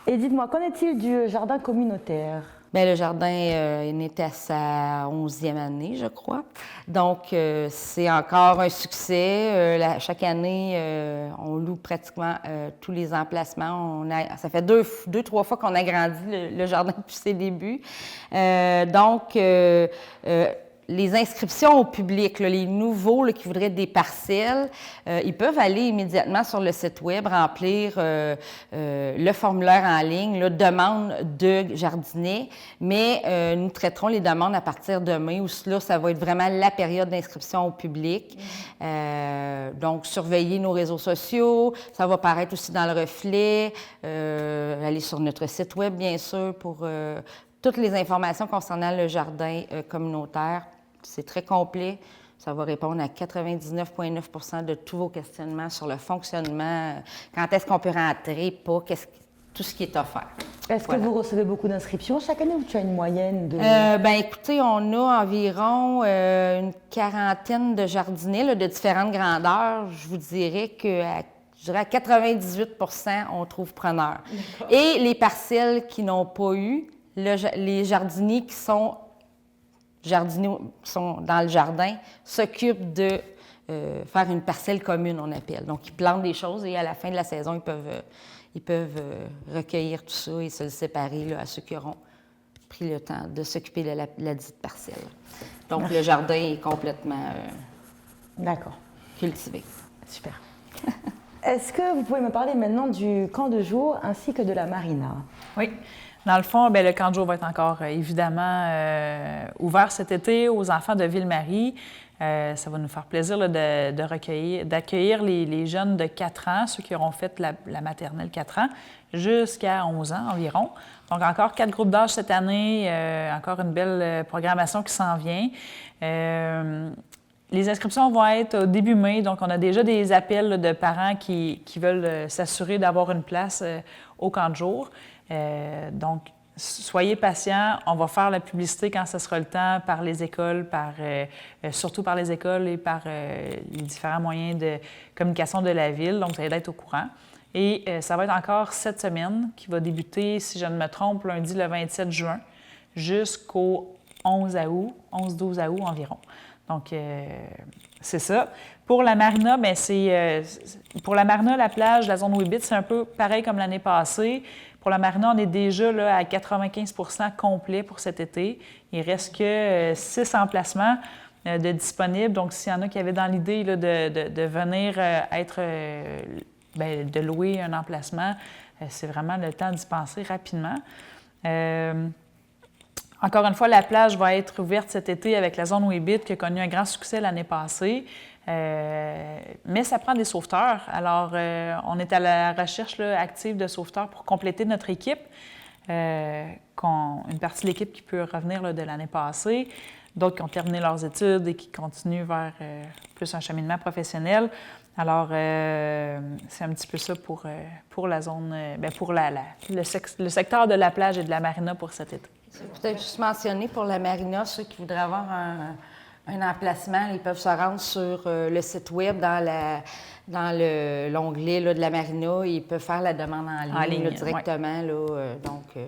Et dites-moi, qu'en est-il du jardin communautaire? Bien, le jardin est à sa 11e année, je crois. Donc, c'est encore un succès. Chaque année, on loue pratiquement tous les emplacements. Ça fait 2-3 fois qu'on agrandit le jardin depuis ses débuts. Donc, les inscriptions au public, là, les nouveaux là, qui voudraient des parcelles, ils peuvent aller immédiatement sur le site web, remplir le formulaire en ligne, là, demande de jardinet, mais nous traiterons les demandes à partir de mai, où là, ça va être vraiment la période d'inscription au public. Donc, surveiller nos réseaux sociaux, ça va paraître aussi dans le reflet, aller sur notre site web, bien sûr, pour toutes les informations concernant le jardin communautaire. C'est très complet. Ça va répondre à 99,9 % de tous vos questionnements sur le fonctionnement, quand est-ce qu'on peut rentrer, pas, tout ce qui est offert. Est-ce que vous recevez beaucoup d'inscriptions chaque année ou tu as une moyenne de... Écoutez, on a environ une quarantaine de jardiniers là, de différentes grandeurs. Je vous dirais qu'à 98 % on trouve preneur. Et les parcelles qui n'ont pas eu, les jardiniers qui sont dans le jardin s'occupent de faire une parcelle commune, on appelle. Donc, ils plantent des choses et à la fin de la saison, ils peuvent recueillir tout ça et se le séparer là, à ceux qui auront pris le temps de s'occuper de la dite parcelle. Donc, le jardin est complètement cultivé. Super. Est-ce que vous pouvez me parler maintenant du camp de jour ainsi que de la marina? Oui. Dans le fond, le camp de jour va être encore évidemment ouvert cet été aux enfants de Ville-Marie. Ça va nous faire plaisir là, d'accueillir les jeunes de 4 ans, ceux qui auront fait la maternelle 4 ans, jusqu'à 11 ans environ. Donc, encore 4 groupes d'âge cette année, encore une belle programmation qui s'en vient. Les inscriptions vont être au début mai, donc on a déjà des appels là, de parents qui veulent s'assurer d'avoir une place au camp de jour. Donc, soyez patients, on va faire la publicité quand ce sera le temps par les écoles, surtout par les écoles et par les différents moyens de communication de la ville, donc vous allez être au courant. Et ça va être encore cette semaine qui va débuter, si je ne me trompe, lundi le 27 juin jusqu'au 11-12 août environ. Donc, c'est ça. Pour la marina, pour la marina, la plage, la zone Webbit, c'est un peu pareil comme l'année passée. Pour la marina, on est déjà là, à 95 % complet pour cet été. Il ne reste que 6 emplacements de disponibles. Donc, s'il y en a qui avaient dans l'idée là, de venir être de louer un emplacement. C'est vraiment le temps d'y penser rapidement. Encore une fois, la plage va être ouverte cet été avec la zone Weebit qui a connu un grand succès l'année passée. Mais ça prend des sauveteurs. Alors, on est à la recherche active de sauveteurs pour compléter notre équipe. Une partie de l'équipe qui peut revenir de l'année passée, d'autres qui ont terminé leurs études et qui continuent vers plus un cheminement professionnel. Alors, c'est un petit peu ça pour la zone, pour le secteur de la plage et de la marina pour cet été. Peut-être juste mentionner pour la marina, ceux qui voudraient avoir un emplacement, ils peuvent se rendre sur le site web dans l'onglet de la marina. Ils peuvent faire la demande en ligne directement. Ouais.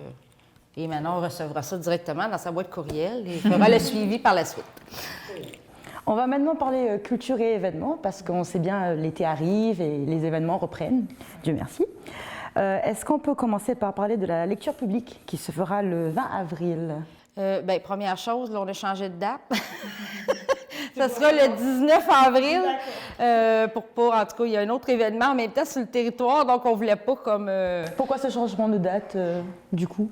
Et maintenant, on recevra ça directement dans sa boîte courriel et fera le suivi par la suite. On va maintenant parler culture et événements parce qu'on sait bien l'été arrive et les événements reprennent. Dieu merci. Est-ce qu'on peut commencer par parler de la lecture publique qui se fera le 20 avril? Première chose, là, on a changé de date. Ça sera le 19 avril. En tout cas, il y a un autre événement en même temps sur le territoire, donc on ne voulait pas comme... Pourquoi ce changement de date, du coup?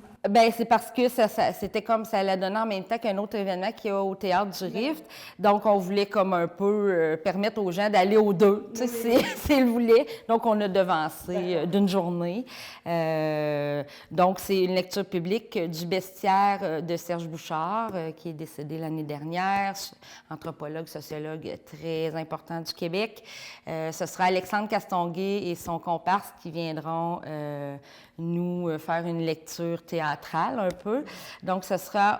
C'est parce que c'était comme ça allait donner en même temps qu'un autre événement qu'il y a au Théâtre du Rift. Donc, on voulait comme un peu permettre aux gens d'aller aux deux, s'ils le voulaient. Donc, on a devancé d'une journée. Donc, c'est une lecture publique du bestiaire de Serge Bouchard, qui est décédé l'année dernière, anthropologue, sociologue très important du Québec. Ce sera Alexandre Castonguay et son comparse qui viendront nous faire une lecture théâtrale un peu. Donc, ce sera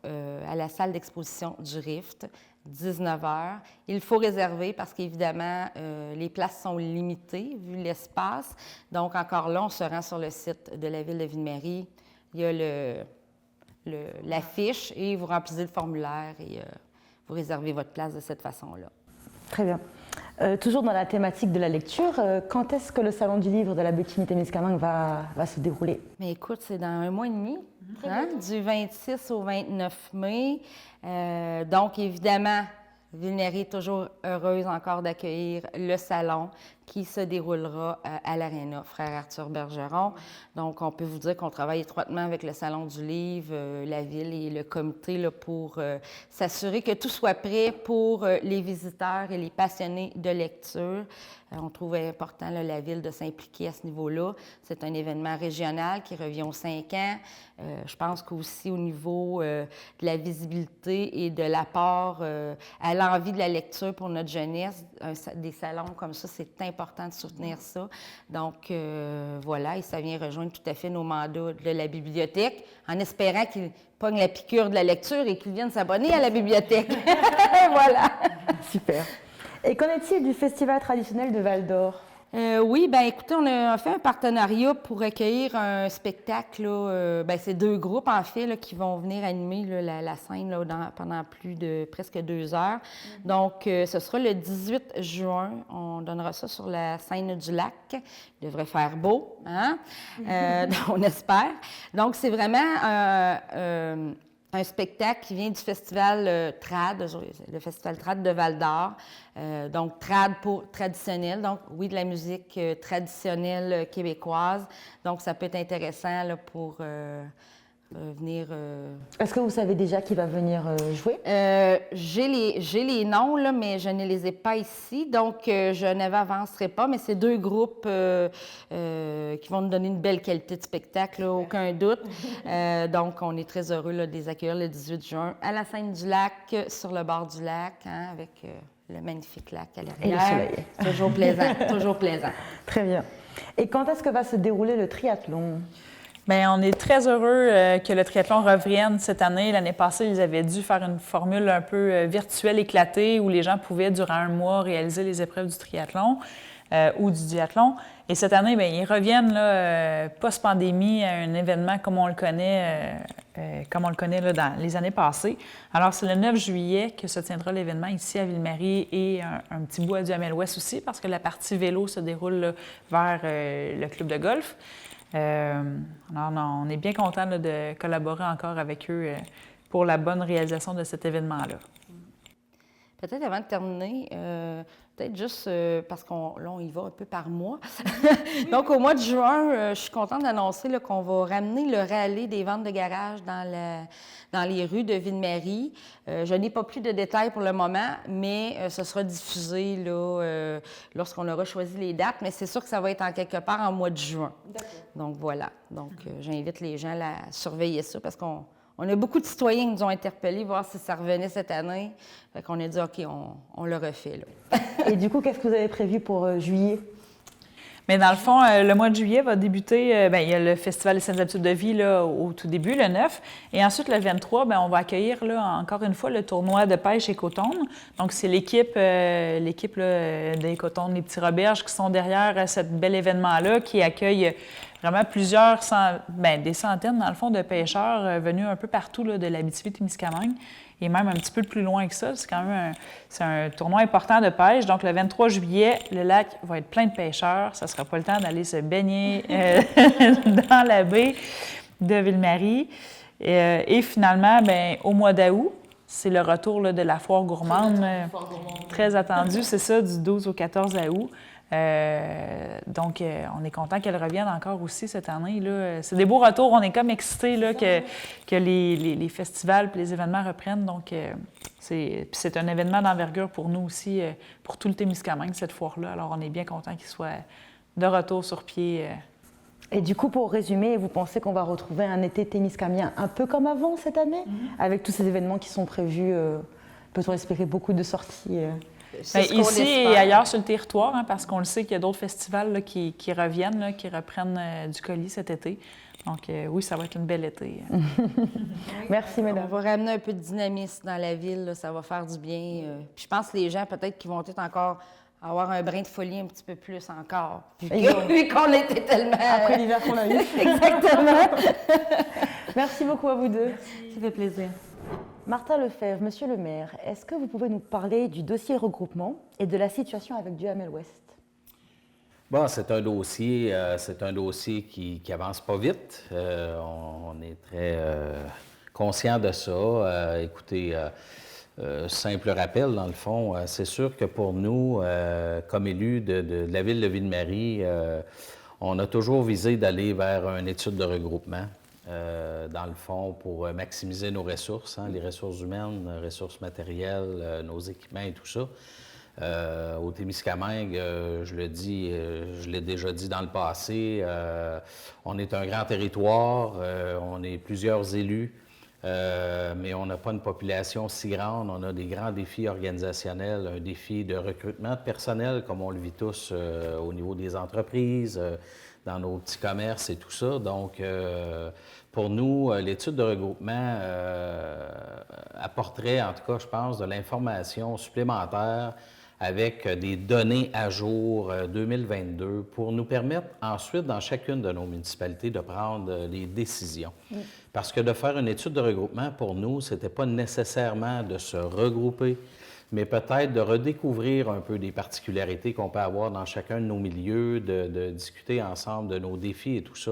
à la salle d'exposition du Rift, 19h. Il faut réserver parce qu'évidemment, les places sont limitées vu l'espace. Donc, encore là, on se rend sur le site de la Ville de Ville-Marie. Il y a l'affiche et vous remplissez le formulaire et vous réservez votre place de cette façon-là. Très bien. Toujours dans la thématique de la lecture, quand est-ce que le Salon du livre de la Béquigny-Témiscamingue va se dérouler? Mais écoute, c'est dans un mois et demi, du 26 au 29 mai. Donc, évidemment, Ville-Marie est toujours heureuse encore d'accueillir le salon qui se déroulera à l'Aréna Frère Arthur Bergeron. Donc, on peut vous dire qu'on travaille étroitement avec le Salon du livre, la Ville et le comité là, pour s'assurer que tout soit prêt pour les visiteurs et les passionnés de lecture. On trouve important là, la Ville de s'impliquer à ce niveau-là. C'est un événement régional qui revient aux 5 ans. Je pense qu'aussi au niveau de la visibilité et de l'apport à l'envie de la lecture pour notre jeunesse, des salons comme ça, c'est important de soutenir ça. Donc, voilà, et ça vient rejoindre tout à fait nos mandats de la bibliothèque, en espérant qu'ils pognent la piqûre de la lecture et qu'ils viennent s'abonner à la bibliothèque. Voilà. Super. Et qu'en est-il du Festival traditionnel de Val-d'Or? Oui, écoutez, on a fait un partenariat pour accueillir un spectacle. C'est 2 groupes, en fait, là, qui vont venir animer là, la scène là, pendant plus de presque 2 heures. Donc, ce sera le 18 juin. On donnera ça sur la scène du lac. Il devrait faire beau, hein? On espère. Donc, c'est vraiment un spectacle qui vient du festival TRAD, le festival TRAD de Val-d'Or. Donc, TRAD pour traditionnel, donc oui, de la musique traditionnelle québécoise. Donc, ça peut être intéressant là, pour venir... Est-ce que vous savez déjà qui va venir jouer? J'ai les noms, là, mais je ne les ai pas ici, donc je n'avancerai pas, mais c'est 2 groupes qui vont nous donner une belle qualité de spectacle, là, aucun doute. Donc, on est très heureux là, de les accueillir le 18 juin à la scène du lac, sur le bord du lac, hein, avec le magnifique lac à l'arrière. Et le soleil. Toujours plaisant, toujours plaisant. Très bien. Et quand est-ce que va se dérouler le triathlon? Bien, on est très heureux que le triathlon revienne cette année. L'année passée, ils avaient dû faire une formule un peu virtuelle éclatée où les gens pouvaient, durant un mois, réaliser les épreuves du triathlon ou du duathlon. Et cette année, bien, ils reviennent là, post-pandémie à un événement comme on le connaît, là, dans les années passées. Alors, c'est le 9 juillet que se tiendra l'événement ici à Ville-Marie et un petit bout à Duhamel-Ouest aussi, parce que la partie vélo se déroule là, vers le club de golf. Alors, on est bien content là, de collaborer encore avec eux pour la bonne réalisation de cet événement-là. peut-être avant de terminer, peut-être juste parce on y va un peu par mois. Donc, au mois de juin, je suis contente d'annoncer là, qu'on va ramener le rallye des ventes de garage dans les rues de Ville-Marie. Je n'ai pas plus de détails pour le moment, mais ce sera diffusé là, lorsqu'on aura choisi les dates. Mais c'est sûr que ça va être en quelque part en mois de juin. Donc, voilà. Donc, j'invite les gens à surveiller ça parce qu'on a beaucoup de citoyens qui nous ont interpellés, voir si ça revenait cette année. Fait qu'on a dit, OK, on le refait. Là. Et du coup, qu'est-ce que vous avez prévu pour juillet? Mais dans le fond, le mois de juillet va débuter, il y a le Festival des Saines habitudes de vie là, au tout début, le 9. Et ensuite, le 23, on va accueillir là, encore une fois le tournoi de pêche Écotonde. Donc, c'est l'équipe des Écotondes, les petits Roberges qui sont derrière ce bel événement-là, qui accueille vraiment des centaines, dans le fond, de pêcheurs venus un peu partout là, de l'Abitibi-Témiscamingue. Et même un petit peu plus loin que ça. C'est quand même un tournoi important de pêche. Donc, le 23 juillet, le lac va être plein de pêcheurs. Ça ne sera pas le temps d'aller se baigner dans la baie de Ville-Marie. Et finalement, au mois d'août, c'est le retour là, de la foire gourmande. Très attendu, c'est ça, du 12 au 14 août. Donc, on est content qu'elle revienne encore aussi cette année. Là. C'est des beaux retours. On est comme excités là, que les festivals et les événements reprennent. Donc, c'est un événement d'envergure pour nous aussi, pour tout le Témiscamingue, cette foire-là. Alors, on est bien content qu'il soit de retour sur pied. Et du coup, pour résumer, vous pensez qu'on va retrouver un été témiscamien un peu comme avant cette année, avec tous ces événements qui sont prévus? Peut-on espérer beaucoup de sorties? Ici et ailleurs sur le territoire, parce qu'on le sait qu'il y a d'autres festivals là, qui reviennent, là, qui reprennent du colis cet été. Donc oui, ça va être une belle été. Merci, mesdames. On va ramener un peu de dynamisme dans la ville, là, ça va faire du bien. Puis je pense que les gens, peut-être, qui vont peut-être encore avoir un brin de folie un petit peu plus encore, vu qu'on était tellement... Après l'hiver qu'on a eu. Exactement. Merci beaucoup à vous deux. Ça fait plaisir. Martin Lefebvre, monsieur le maire, est-ce que vous pouvez nous parler du dossier regroupement et de la situation avec Duhamel West? Bon, c'est un dossier qui avance pas vite. On est très conscient de ça. Écoutez, simple rappel, dans le fond, c'est sûr que pour nous, comme élus de la ville de Ville-Marie, on a toujours visé d'aller vers une étude de regroupement. Dans le fond, pour maximiser nos ressources, les ressources humaines, les ressources matérielles, nos équipements et tout ça. Au Témiscamingue, je le dis, je l'ai déjà dit dans le passé, on est un grand territoire, on est plusieurs élus, mais on n'a pas une population si grande. On a des grands défis organisationnels, un défi de recrutement de personnel, comme on le vit tous au niveau des entreprises, dans nos petits commerces et tout ça. Donc, pour nous, l'étude de regroupement apporterait, en tout cas, je pense, de l'information supplémentaire avec des données à jour 2022 pour nous permettre ensuite, dans chacune de nos municipalités, de prendre les décisions. Parce que de faire une étude de regroupement, pour nous, ce n'était pas nécessairement de se regrouper, mais peut-être de redécouvrir un peu des particularités qu'on peut avoir dans chacun de nos milieux, de discuter ensemble de nos défis et tout ça.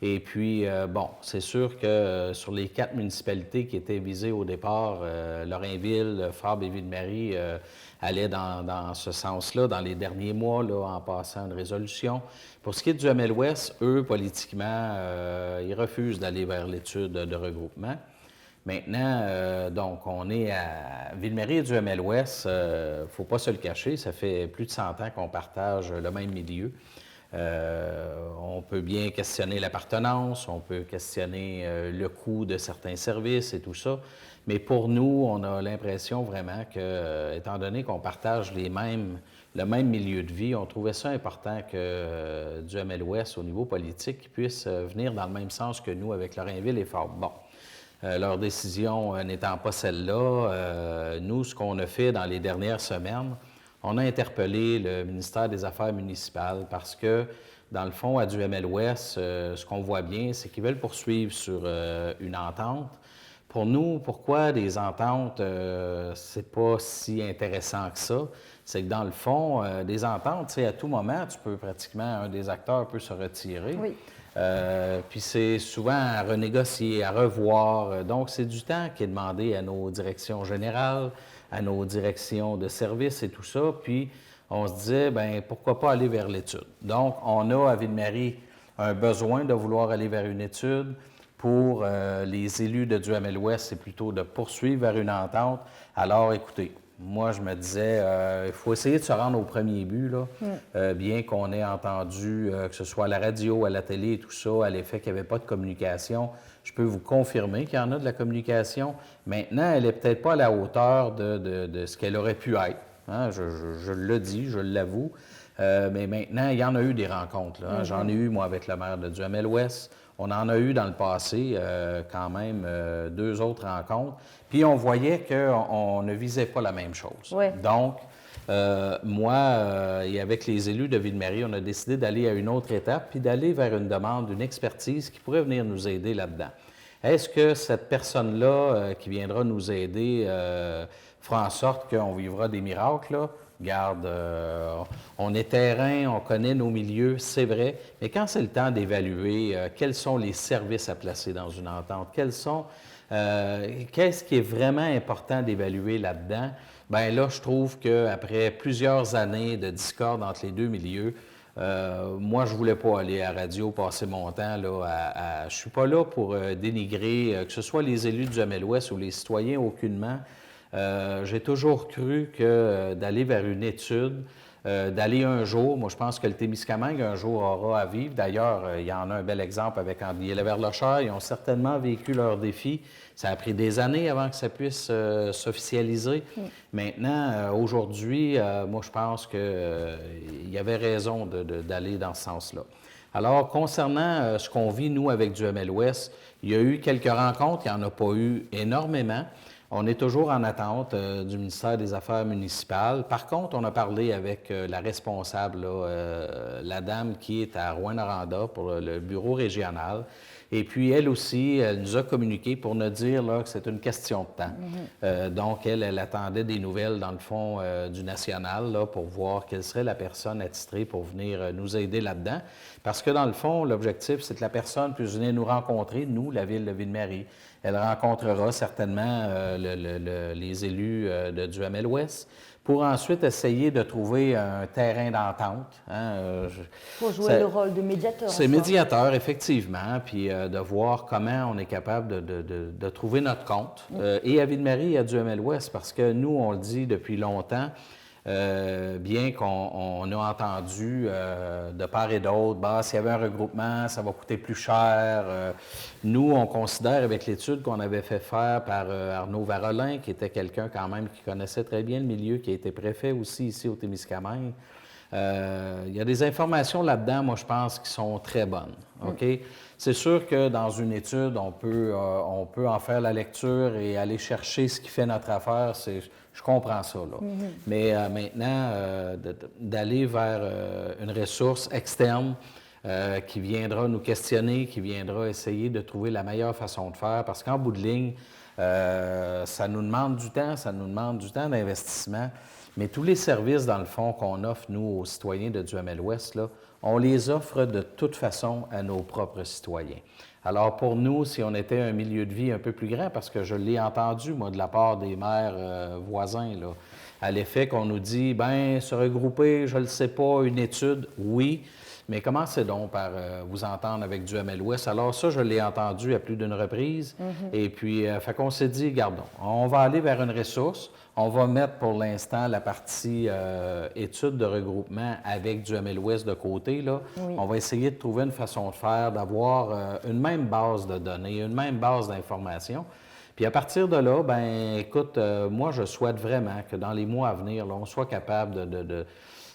Et puis, bon, c'est sûr que sur les 4 municipalités qui étaient visées au départ, Lorrainville, Fabre et Ville-Marie allaient dans ce sens-là dans les derniers mois, là, en passant une résolution. Pour ce qui est du Duhamel-Ouest, eux, politiquement, ils refusent d'aller vers l'étude de regroupement. Maintenant, donc, on est à Ville-Marie et Duhamel-Ouest. Il ne faut pas se le cacher, ça fait plus de 100 ans qu'on partage le même milieu. On peut bien questionner l'appartenance, on peut questionner le coût de certains services et tout ça. Mais pour nous, on a l'impression vraiment que, étant donné qu'on partage le même milieu de vie, on trouvait ça important que Duhamel-Ouest, au niveau politique, puisse venir dans le même sens que nous avec Lorrainville et Fabre. Bon. Leur décision n'étant pas celle-là, nous, ce qu'on a fait dans les dernières semaines, on a interpellé le ministère des Affaires municipales parce que, dans le fond, à Duhamel-Ouest, ce qu'on voit bien, c'est qu'ils veulent poursuivre sur une entente. Pour nous, pourquoi des ententes, c'est pas si intéressant que ça? C'est que, dans le fond, des ententes, à tout moment, un des acteurs peut se retirer. Oui. Puis c'est souvent à renégocier, à revoir. Donc, c'est du temps qui est demandé à nos directions générales, à nos directions de services et tout ça. Puis, on se disait, bien, pourquoi pas aller vers l'étude? Donc, on a à Ville-Marie un besoin de vouloir aller vers une étude. Pour les élus de Duhamel-Ouest, c'est plutôt de poursuivre vers une entente. Alors, écoutez, moi, je me disais, il faut essayer de se rendre au premier but, là, bien qu'on ait entendu, que ce soit à la radio, à la télé et tout ça, à l'effet qu'il n'y avait pas de communication. Je peux vous confirmer qu'il y en a de la communication. Maintenant, elle n'est peut-être pas à la hauteur de ce qu'elle aurait pu être. Hein? Je le dis, je l'avoue. Mais maintenant, il y en a eu des rencontres. Là, hein? J'en ai eu, moi, avec le maire de Duhamel-Ouest. On en a eu dans le passé quand même 2 autres rencontres. Puis on voyait qu'on ne visait pas la même chose. Ouais. Donc, moi, et avec les élus de Ville-Marie, on a décidé d'aller à une autre étape, puis d'aller vers une demande d'une expertise qui pourrait venir nous aider là-dedans. Est-ce que cette personne-là qui viendra nous aider fera en sorte qu'on vivra des miracles, là? Regarde, on est terrain, on connaît nos milieux, c'est vrai, mais quand c'est le temps d'évaluer quels sont les services à placer dans une entente, qu'est-ce qui est vraiment important d'évaluer là-dedans, bien là, je trouve qu'après plusieurs années de discorde entre les deux milieux, moi, je ne voulais pas aller à la radio passer mon temps là, je ne suis pas là pour dénigrer, que ce soit les élus du Duhamel-Ouest ou les citoyens, aucunement. J'ai toujours cru que d'aller vers une étude, d'aller un jour, moi je pense que le Témiscamingue un jour aura à vivre. D'ailleurs, il y en a un bel exemple avec André Laverlochère. Ils ont certainement vécu leur défi. Ça a pris des années avant que ça puisse s'officialiser. Maintenant, aujourd'hui, moi je pense qu'il y avait raison d'aller dans ce sens-là. Alors, concernant ce qu'on vit, nous, avec Duhamel-Ouest, il y a eu quelques rencontres, il n'y en a pas eu énormément. On est toujours en attente du ministère des Affaires municipales. Par contre, on a parlé avec la responsable, la dame qui est à Rouyn-Noranda pour le bureau régional. Et puis, elle aussi, elle nous a communiqué pour nous dire là, que c'est une question de temps. Donc, elle attendait des nouvelles, dans le fond, du national là, pour voir quelle serait la personne attitrée pour venir nous aider là-dedans. Parce que, dans le fond, l'objectif, c'est que la personne puisse venir nous rencontrer, nous, la ville de Ville-Marie. Elle rencontrera certainement les élus de Duhamel-Ouest pour ensuite essayer de trouver un terrain d'entente. Hein, pour jouer le rôle de médiateur. C'est médiateur, effectivement, puis de voir comment on est capable de trouver notre compte. Et à Ville-Marie et à Duhamel-Ouest, parce que nous, on le dit depuis longtemps, bien qu'on a entendu de part et d'autre, s'il y avait un regroupement, ça va coûter plus cher. Nous, on considère avec l'étude qu'on avait fait faire par Arnaud Varolin, qui était quelqu'un quand même qui connaissait très bien le milieu, qui a été préfet aussi ici au Témiscamingue. Il y a des informations là-dedans, moi, je pense, qui sont très bonnes. OK? C'est sûr que dans une étude, on peut en faire la lecture et aller chercher ce qui fait notre affaire. Je comprends ça, là. Mais maintenant, d'aller vers une ressource externe qui viendra nous questionner, qui viendra essayer de trouver la meilleure façon de faire, parce qu'en bout de ligne, ça nous demande du temps, d'investissement. Mais tous les services, dans le fond, qu'on offre, nous, aux citoyens de Duhamel-Ouest, là, on les offre de toute façon à nos propres citoyens. Alors, pour nous, si on était un milieu de vie un peu plus grand, parce que je l'ai entendu, moi, de la part des maires voisins, là, à l'effet qu'on nous dit, bien, se regrouper, je ne le sais pas, une étude, oui, mais commencez donc par vous entendre avec Duhamel-Ouest. Alors ça, je l'ai entendu à plus d'une reprise. Et puis, fait qu'on s'est dit, gardons, on va aller vers une ressource. On va mettre pour l'instant la partie études de regroupement avec Duhamel-Ouest de côté. Là. Oui. On va essayer de trouver une façon de faire, d'avoir une même base de données, une même base d'informations. Puis à partir de là, ben écoute, moi, je souhaite vraiment que dans les mois à venir, là, on soit capable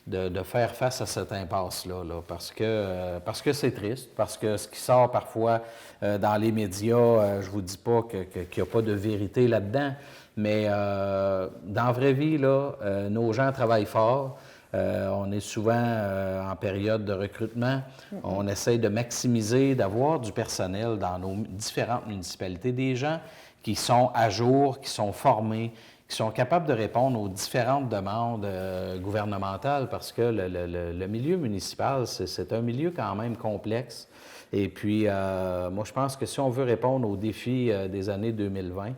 de faire face à cette impasse-là, là, parce que c'est triste, parce que ce qui sort parfois dans les médias, je vous dis pas qu'il n'y a pas de vérité là-dedans, mais dans la vraie vie, là, nos gens travaillent fort. On est souvent en période de recrutement. On essaie de maximiser, d'avoir du personnel dans nos différentes municipalités, des gens qui sont à jour, qui sont formés, qui sont capables de répondre aux différentes demandes gouvernementales, parce que le milieu municipal, c'est un milieu quand même complexe. Et puis, moi, je pense que si on veut répondre aux défis des années 2020,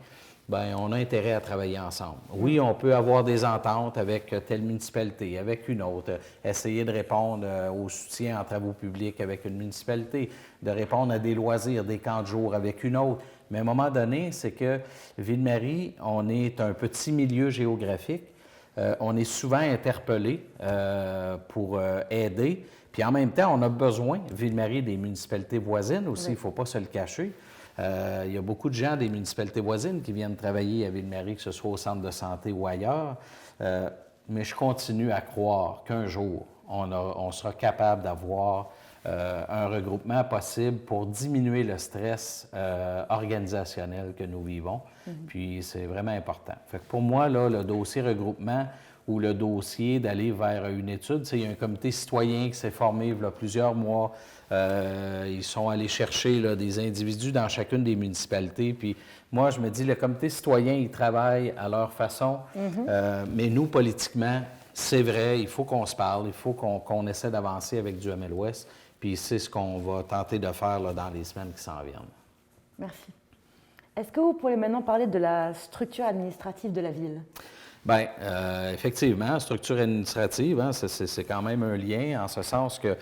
bien, on a intérêt à travailler ensemble. Oui, on peut avoir des ententes avec telle municipalité, avec une autre, essayer de répondre au soutien en travaux publics avec une municipalité, de répondre à des loisirs, des camps de jour avec une autre. Mais à un moment donné, c'est que Ville-Marie, on est un petit milieu géographique. On est souvent interpellé pour aider. Puis en même temps, on a besoin, Ville-Marie, des municipalités voisines aussi, il ne faut pas se le cacher. Il y a beaucoup de gens des municipalités voisines qui viennent travailler à Ville-Marie, que ce soit au centre de santé ou ailleurs. Mais je continue à croire qu'un jour, on sera capable d'avoir un regroupement possible pour diminuer le stress organisationnel que nous vivons. Puis c'est vraiment important. Fait que pour moi, là, le dossier regroupement ou le dossier d'aller vers une étude, il y a un comité citoyen qui s'est formé il y a plusieurs mois. Ils sont allés chercher là, des individus dans chacune des municipalités. Puis moi, je me dis, le comité citoyen, ils travaillent à leur façon. Mais nous, politiquement, c'est vrai, il faut qu'on se parle, il faut qu'on essaie d'avancer avec du ML-Ouest. Puis c'est ce qu'on va tenter de faire là, dans les semaines qui s'en viennent. Merci. Est-ce que vous pourriez maintenant parler de la structure administrative de la ville? Bien, effectivement, structure administrative, hein, c'est quand même un lien, en ce sens que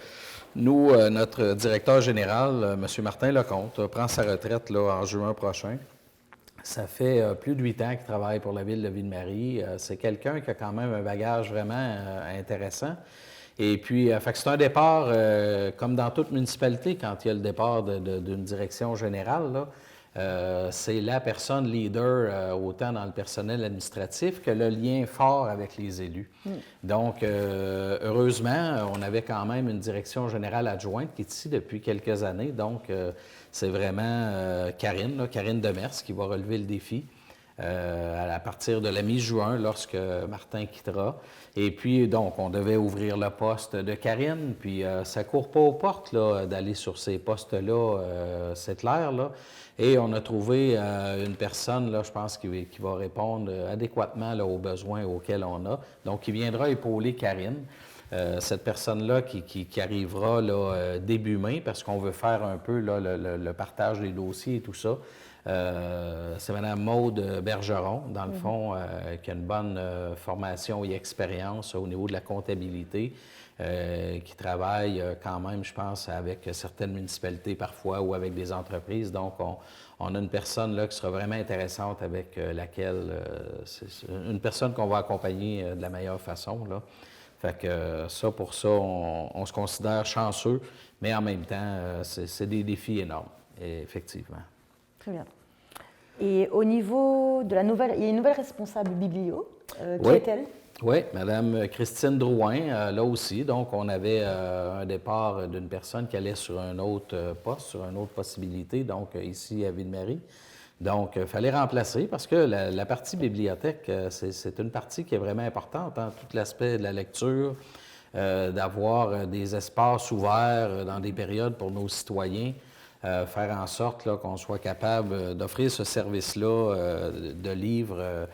nous, notre directeur général, M. Martin Lecomte, prend sa retraite là, en juin prochain. Ça fait plus de 8 ans qu'il travaille pour la ville de Ville-Marie. C'est quelqu'un qui a quand même un bagage vraiment intéressant. Et puis, c'est un départ, comme dans toute municipalité, quand il y a le départ d'une direction générale, là, c'est la personne leader, autant dans le personnel administratif que le lien fort avec les élus. Donc, heureusement, on avait quand même une direction générale adjointe qui est ici depuis quelques années. Donc, c'est vraiment Karine Demers, qui va relever le défi à partir de la mi-juin, lorsque Martin quittera. Et puis, donc, on devait ouvrir le poste de Karine, puis ça ne court pas aux portes là, d'aller sur ces postes-là, c'est clair, là. Et on a trouvé une personne, là, je pense, qui va répondre adéquatement là, aux besoins auxquels on a. Donc, qui viendra épauler Karine. Cette personne-là qui arrivera là, début mai, parce qu'on veut faire un peu là, le partage des dossiers et tout ça. C'est Mme Maude Bergeron, dans le fond, qui a une bonne formation et expérience au niveau de la comptabilité, qui travaille quand même, je pense, avec certaines municipalités parfois ou avec des entreprises. Donc, on a une personne là qui sera vraiment intéressante avec laquelle, c'est une personne qu'on va accompagner de la meilleure façon, là. Fait que ça, pour ça, on se considère chanceux, mais en même temps, c'est des défis énormes, effectivement. Très bien. Et au niveau de la nouvelle, il y a une nouvelle responsable biblio. Qui Oui. est-elle? Oui, Mme Christine Drouin, là aussi. Donc, on avait un départ d'une personne qui allait sur un autre poste, sur une autre possibilité, donc ici à Ville-Marie. Donc, il fallait remplacer parce que la partie bibliothèque, c'est une partie qui est vraiment importante, hein, tout l'aspect de la lecture, d'avoir des espaces ouverts dans des périodes pour nos citoyens, faire en sorte là, qu'on soit capable d'offrir ce service-là de livres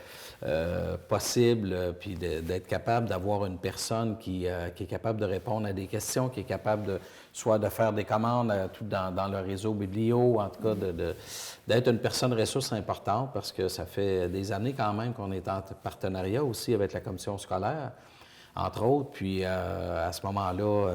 possible, puis d'être capable d'avoir une personne qui est capable de répondre à des questions, qui est capable soit de faire des commandes tout dans le réseau biblio, en tout cas d'être une personne ressource importante, parce que ça fait des années quand même qu'on est en partenariat aussi avec la commission scolaire, entre autres. Puis à ce moment-là,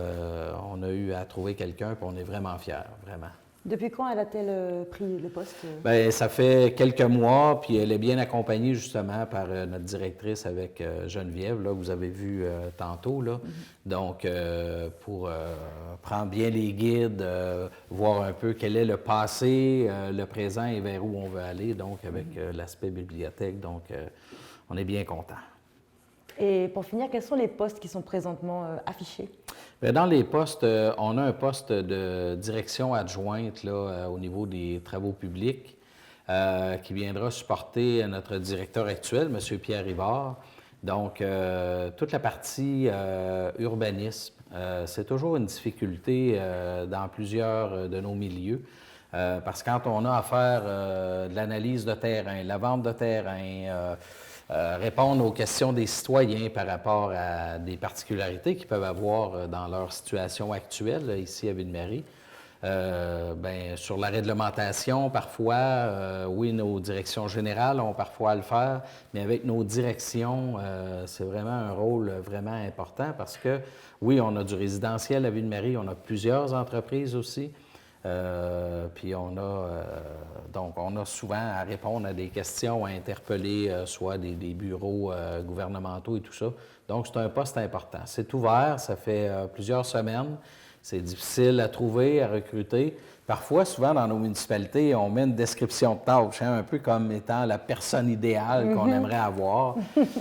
on a eu à trouver quelqu'un, puis on est vraiment fiers, vraiment. Depuis quand elle a-t-elle pris le poste? Bien, ça fait quelques mois, puis elle est bien accompagnée justement par notre directrice avec Geneviève, là, que vous avez vu tantôt. Là. Donc, pour prendre bien les guides, voir un peu quel est le passé, le présent et vers où on veut aller, donc avec l'aspect bibliothèque. Donc, on est bien content. Et pour finir, quels sont les postes qui sont présentement affichés? Bien, dans les postes, on a un poste de direction adjointe là, au niveau des travaux publics qui viendra supporter notre directeur actuel, M. Pierre Rivard. Donc, toute la partie urbanisme, c'est toujours une difficulté dans plusieurs de nos milieux. Parce que quand on a à faire de l'analyse de terrain, la vente de terrain, répondre aux questions des citoyens par rapport à des particularités qu'ils peuvent avoir dans leur situation actuelle, ici à Ville-Marie, Sur la réglementation, parfois, oui, nos directions générales ont parfois à le faire, mais avec nos directions, c'est vraiment un rôle vraiment important parce que, oui, on a du résidentiel à Ville-Marie, on a plusieurs entreprises aussi. Puis on a souvent à répondre à des questions, à interpeller soit des bureaux gouvernementaux et tout ça. Donc, c'est un poste important. C'est ouvert, ça fait plusieurs semaines. C'est difficile à trouver, à recruter. Parfois, souvent, dans nos municipalités, on met une description de tâche, un peu comme étant la personne idéale qu'on aimerait avoir.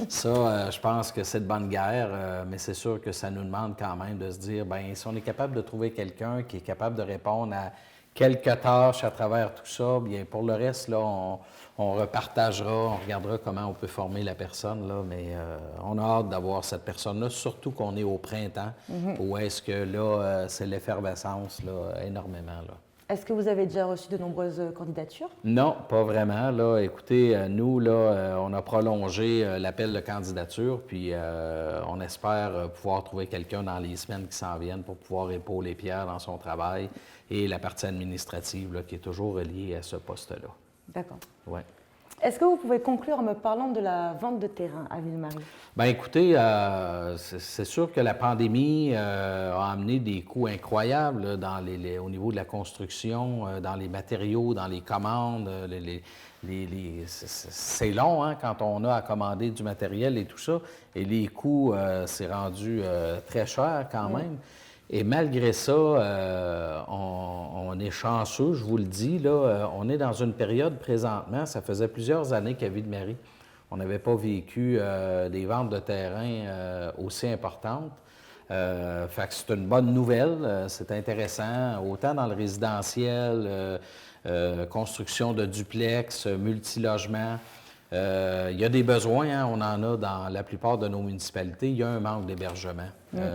Ça, je pense que c'est de bonne guerre, mais c'est sûr que ça nous demande quand même de se dire, bien, si on est capable de trouver quelqu'un qui est capable de répondre à quelques tâches à travers tout ça, bien, pour le reste, là, on repartagera, on regardera comment on peut former la personne, là, mais on a hâte d'avoir cette personne-là, surtout qu'on est au printemps, où est-ce que là, c'est l'effervescence, là, énormément, là. Est-ce que vous avez déjà reçu de nombreuses candidatures? Non, pas vraiment. Là, écoutez, nous, là, on a prolongé l'appel de candidature, puis on espère pouvoir trouver quelqu'un dans les semaines qui s'en viennent pour pouvoir épauler Pierre dans son travail et la partie administrative là, qui est toujours reliée à ce poste-là. D'accord. Ouais. Est-ce que vous pouvez conclure en me parlant de la vente de terrain à Ville-Marie? Bien, écoutez, c'est sûr que la pandémie a amené des coûts incroyables là, au niveau de la construction, dans les matériaux, dans les commandes. C'est long hein, quand on a à commander du matériel et tout ça. Et les coûts, c'est rendu très cher quand même. Et malgré ça, on est chanceux, je vous le dis. Là, on est dans une période présentement, ça faisait plusieurs années qu'à Ville-Marie, on n'avait pas vécu des ventes de terrain aussi importantes. Fait que c'est une bonne nouvelle, c'est intéressant, autant dans le résidentiel, construction de duplex, multilogements. Il y a des besoins, hein, on en a dans la plupart de nos municipalités. Il y a un manque d'hébergement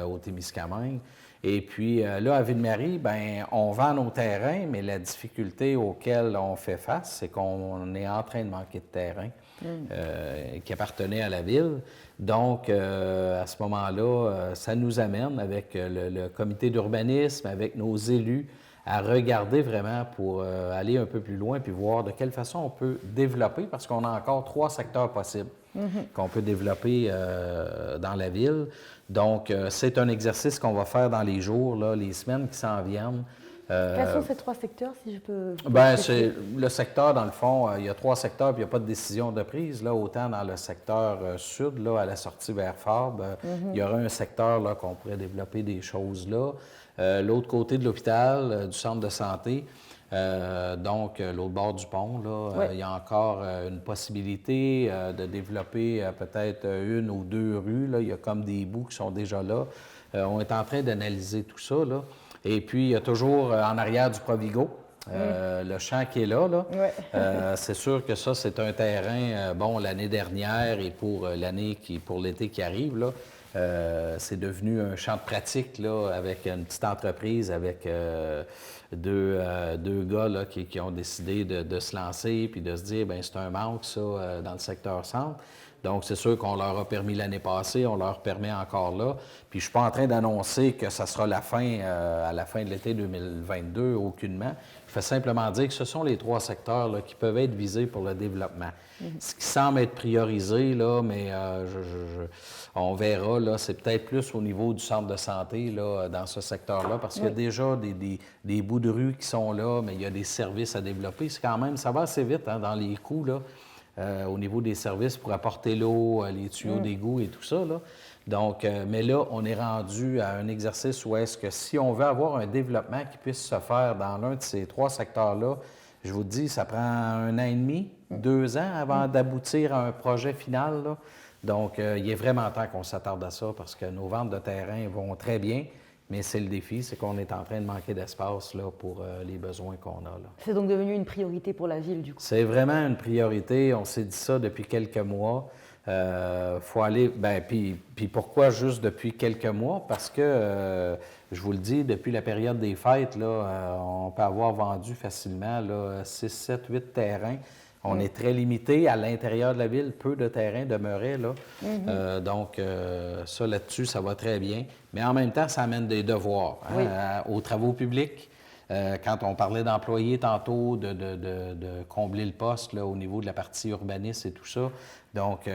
au Témiscamingue. Et puis là, à Ville-Marie, bien, on vend nos terrains, mais la difficulté auquel on fait face, c'est qu'on est en train de manquer de terrain qui appartenait à la ville. Donc, à ce moment-là, ça nous amène avec le comité d'urbanisme, avec nos élus, à regarder vraiment pour aller un peu plus loin puis voir de quelle façon on peut développer, parce qu'on a encore 3 secteurs possibles qu'on peut développer dans la ville. Donc, c'est un exercice qu'on va faire dans les jours, là, les semaines qui s'en viennent. Quels sont ces 3 secteurs, si je peux... Bien, c'est le secteur, dans le fond, il y a 3 secteurs, puis il n'y a pas de décision de prise. Là, autant dans le secteur sud, là, à la sortie vers Fabre, il y aura un secteur là, qu'on pourrait développer des choses là. L'autre côté de l'hôpital, du centre de santé, donc l'autre bord du pont, là, il y a encore une possibilité de développer peut-être 1 ou 2 rues. Là. Il y a comme des bouts qui sont déjà là. On est en train d'analyser tout ça, là. Et puis, il y a toujours en arrière du Provigo, le champ qui est là. C'est sûr que ça, c'est un terrain, bon, l'année dernière et pour pour l'été qui arrive, là, c'est devenu un champ de pratique là, avec une petite entreprise, avec deux gars là, qui ont décidé de se lancer puis de se dire, bien, c'est un manque, ça, dans le secteur centre. Donc, c'est sûr qu'on leur a permis l'année passée, on leur permet encore là. Puis, je ne suis pas en train d'annoncer que ça sera la fin à la fin de l'été 2022, aucunement. Je fais simplement dire que ce sont les 3 secteurs là, qui peuvent être visés pour le développement. Ce qui semble être priorisé, là, mais on verra, là, c'est peut-être plus au niveau du centre de santé là, dans ce secteur-là, parce qu'il y a déjà des bouts de rue qui sont là, mais il y a des services à développer. C'est quand même, ça va assez vite hein, dans les coûts, là. Au niveau des services pour apporter l'eau, les tuyaux d'égout et tout ça. Là. Donc, mais là, on est rendu à un exercice où est-ce que si on veut avoir un développement qui puisse se faire dans l'un de ces 3 secteurs-là, je vous dis, ça prend 1 an et demi, 2 ans avant d'aboutir à un projet final. Là. Donc, il est vraiment temps qu'on s'attarde à ça parce que nos ventes de terrain vont très bien. Mais c'est le défi, c'est qu'on est en train de manquer d'espace là, pour les besoins qu'on a. Là. C'est donc devenu une priorité pour la ville, du coup? C'est vraiment une priorité. On s'est dit ça depuis quelques mois. Faut aller... Bien, puis pourquoi juste depuis quelques mois? Parce que, je vous le dis, depuis la période des fêtes, là, on peut avoir vendu facilement là, 6, 7, 8 terrains. On est très limité à l'intérieur de la ville, peu de terrains demeuraient là. Donc, ça là-dessus, ça va très bien. Mais en même temps, ça amène des devoirs aux travaux publics. Quand on parlait d'employés tantôt, de combler le poste là, au niveau de la partie urbaniste et tout ça, donc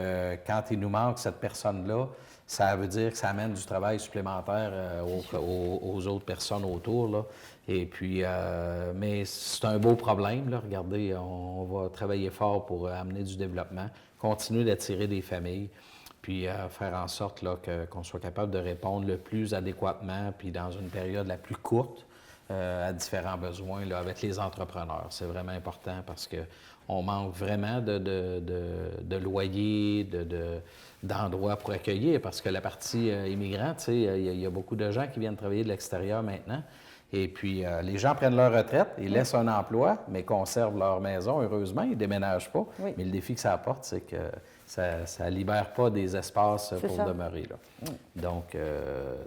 quand il nous manque cette personne-là, ça veut dire que ça amène du travail supplémentaire aux autres personnes autour, là. Et puis, mais c'est un beau problème, là. Regardez, on va travailler fort pour amener du développement, continuer d'attirer des familles, puis faire en sorte là, qu'on soit capable de répondre le plus adéquatement, puis dans une période la plus courte, à différents besoins là, avec les entrepreneurs. C'est vraiment important parce qu'on manque vraiment de loyers, d'endroits pour accueillir, parce que la partie immigrante, tu sais, il y a beaucoup de gens qui viennent travailler de l'extérieur maintenant. Et puis, les gens prennent leur retraite, ils laissent un emploi, mais conservent leur maison, heureusement, ils ne déménagent pas. Oui. Mais le défi que ça apporte, c'est que ça ne libère pas des espaces pour demeurer là. Donc,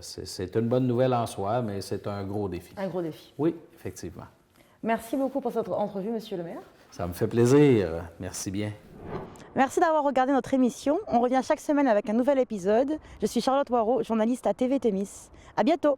c'est une bonne nouvelle en soi, mais c'est un gros défi. Un gros défi. Oui, effectivement. Merci beaucoup pour cette entrevue, Monsieur le maire. Ça me fait plaisir. Merci bien. Merci d'avoir regardé notre émission. On revient chaque semaine avec un nouvel épisode. Je suis Charlotte Waro, journaliste à TV Témis. À bientôt.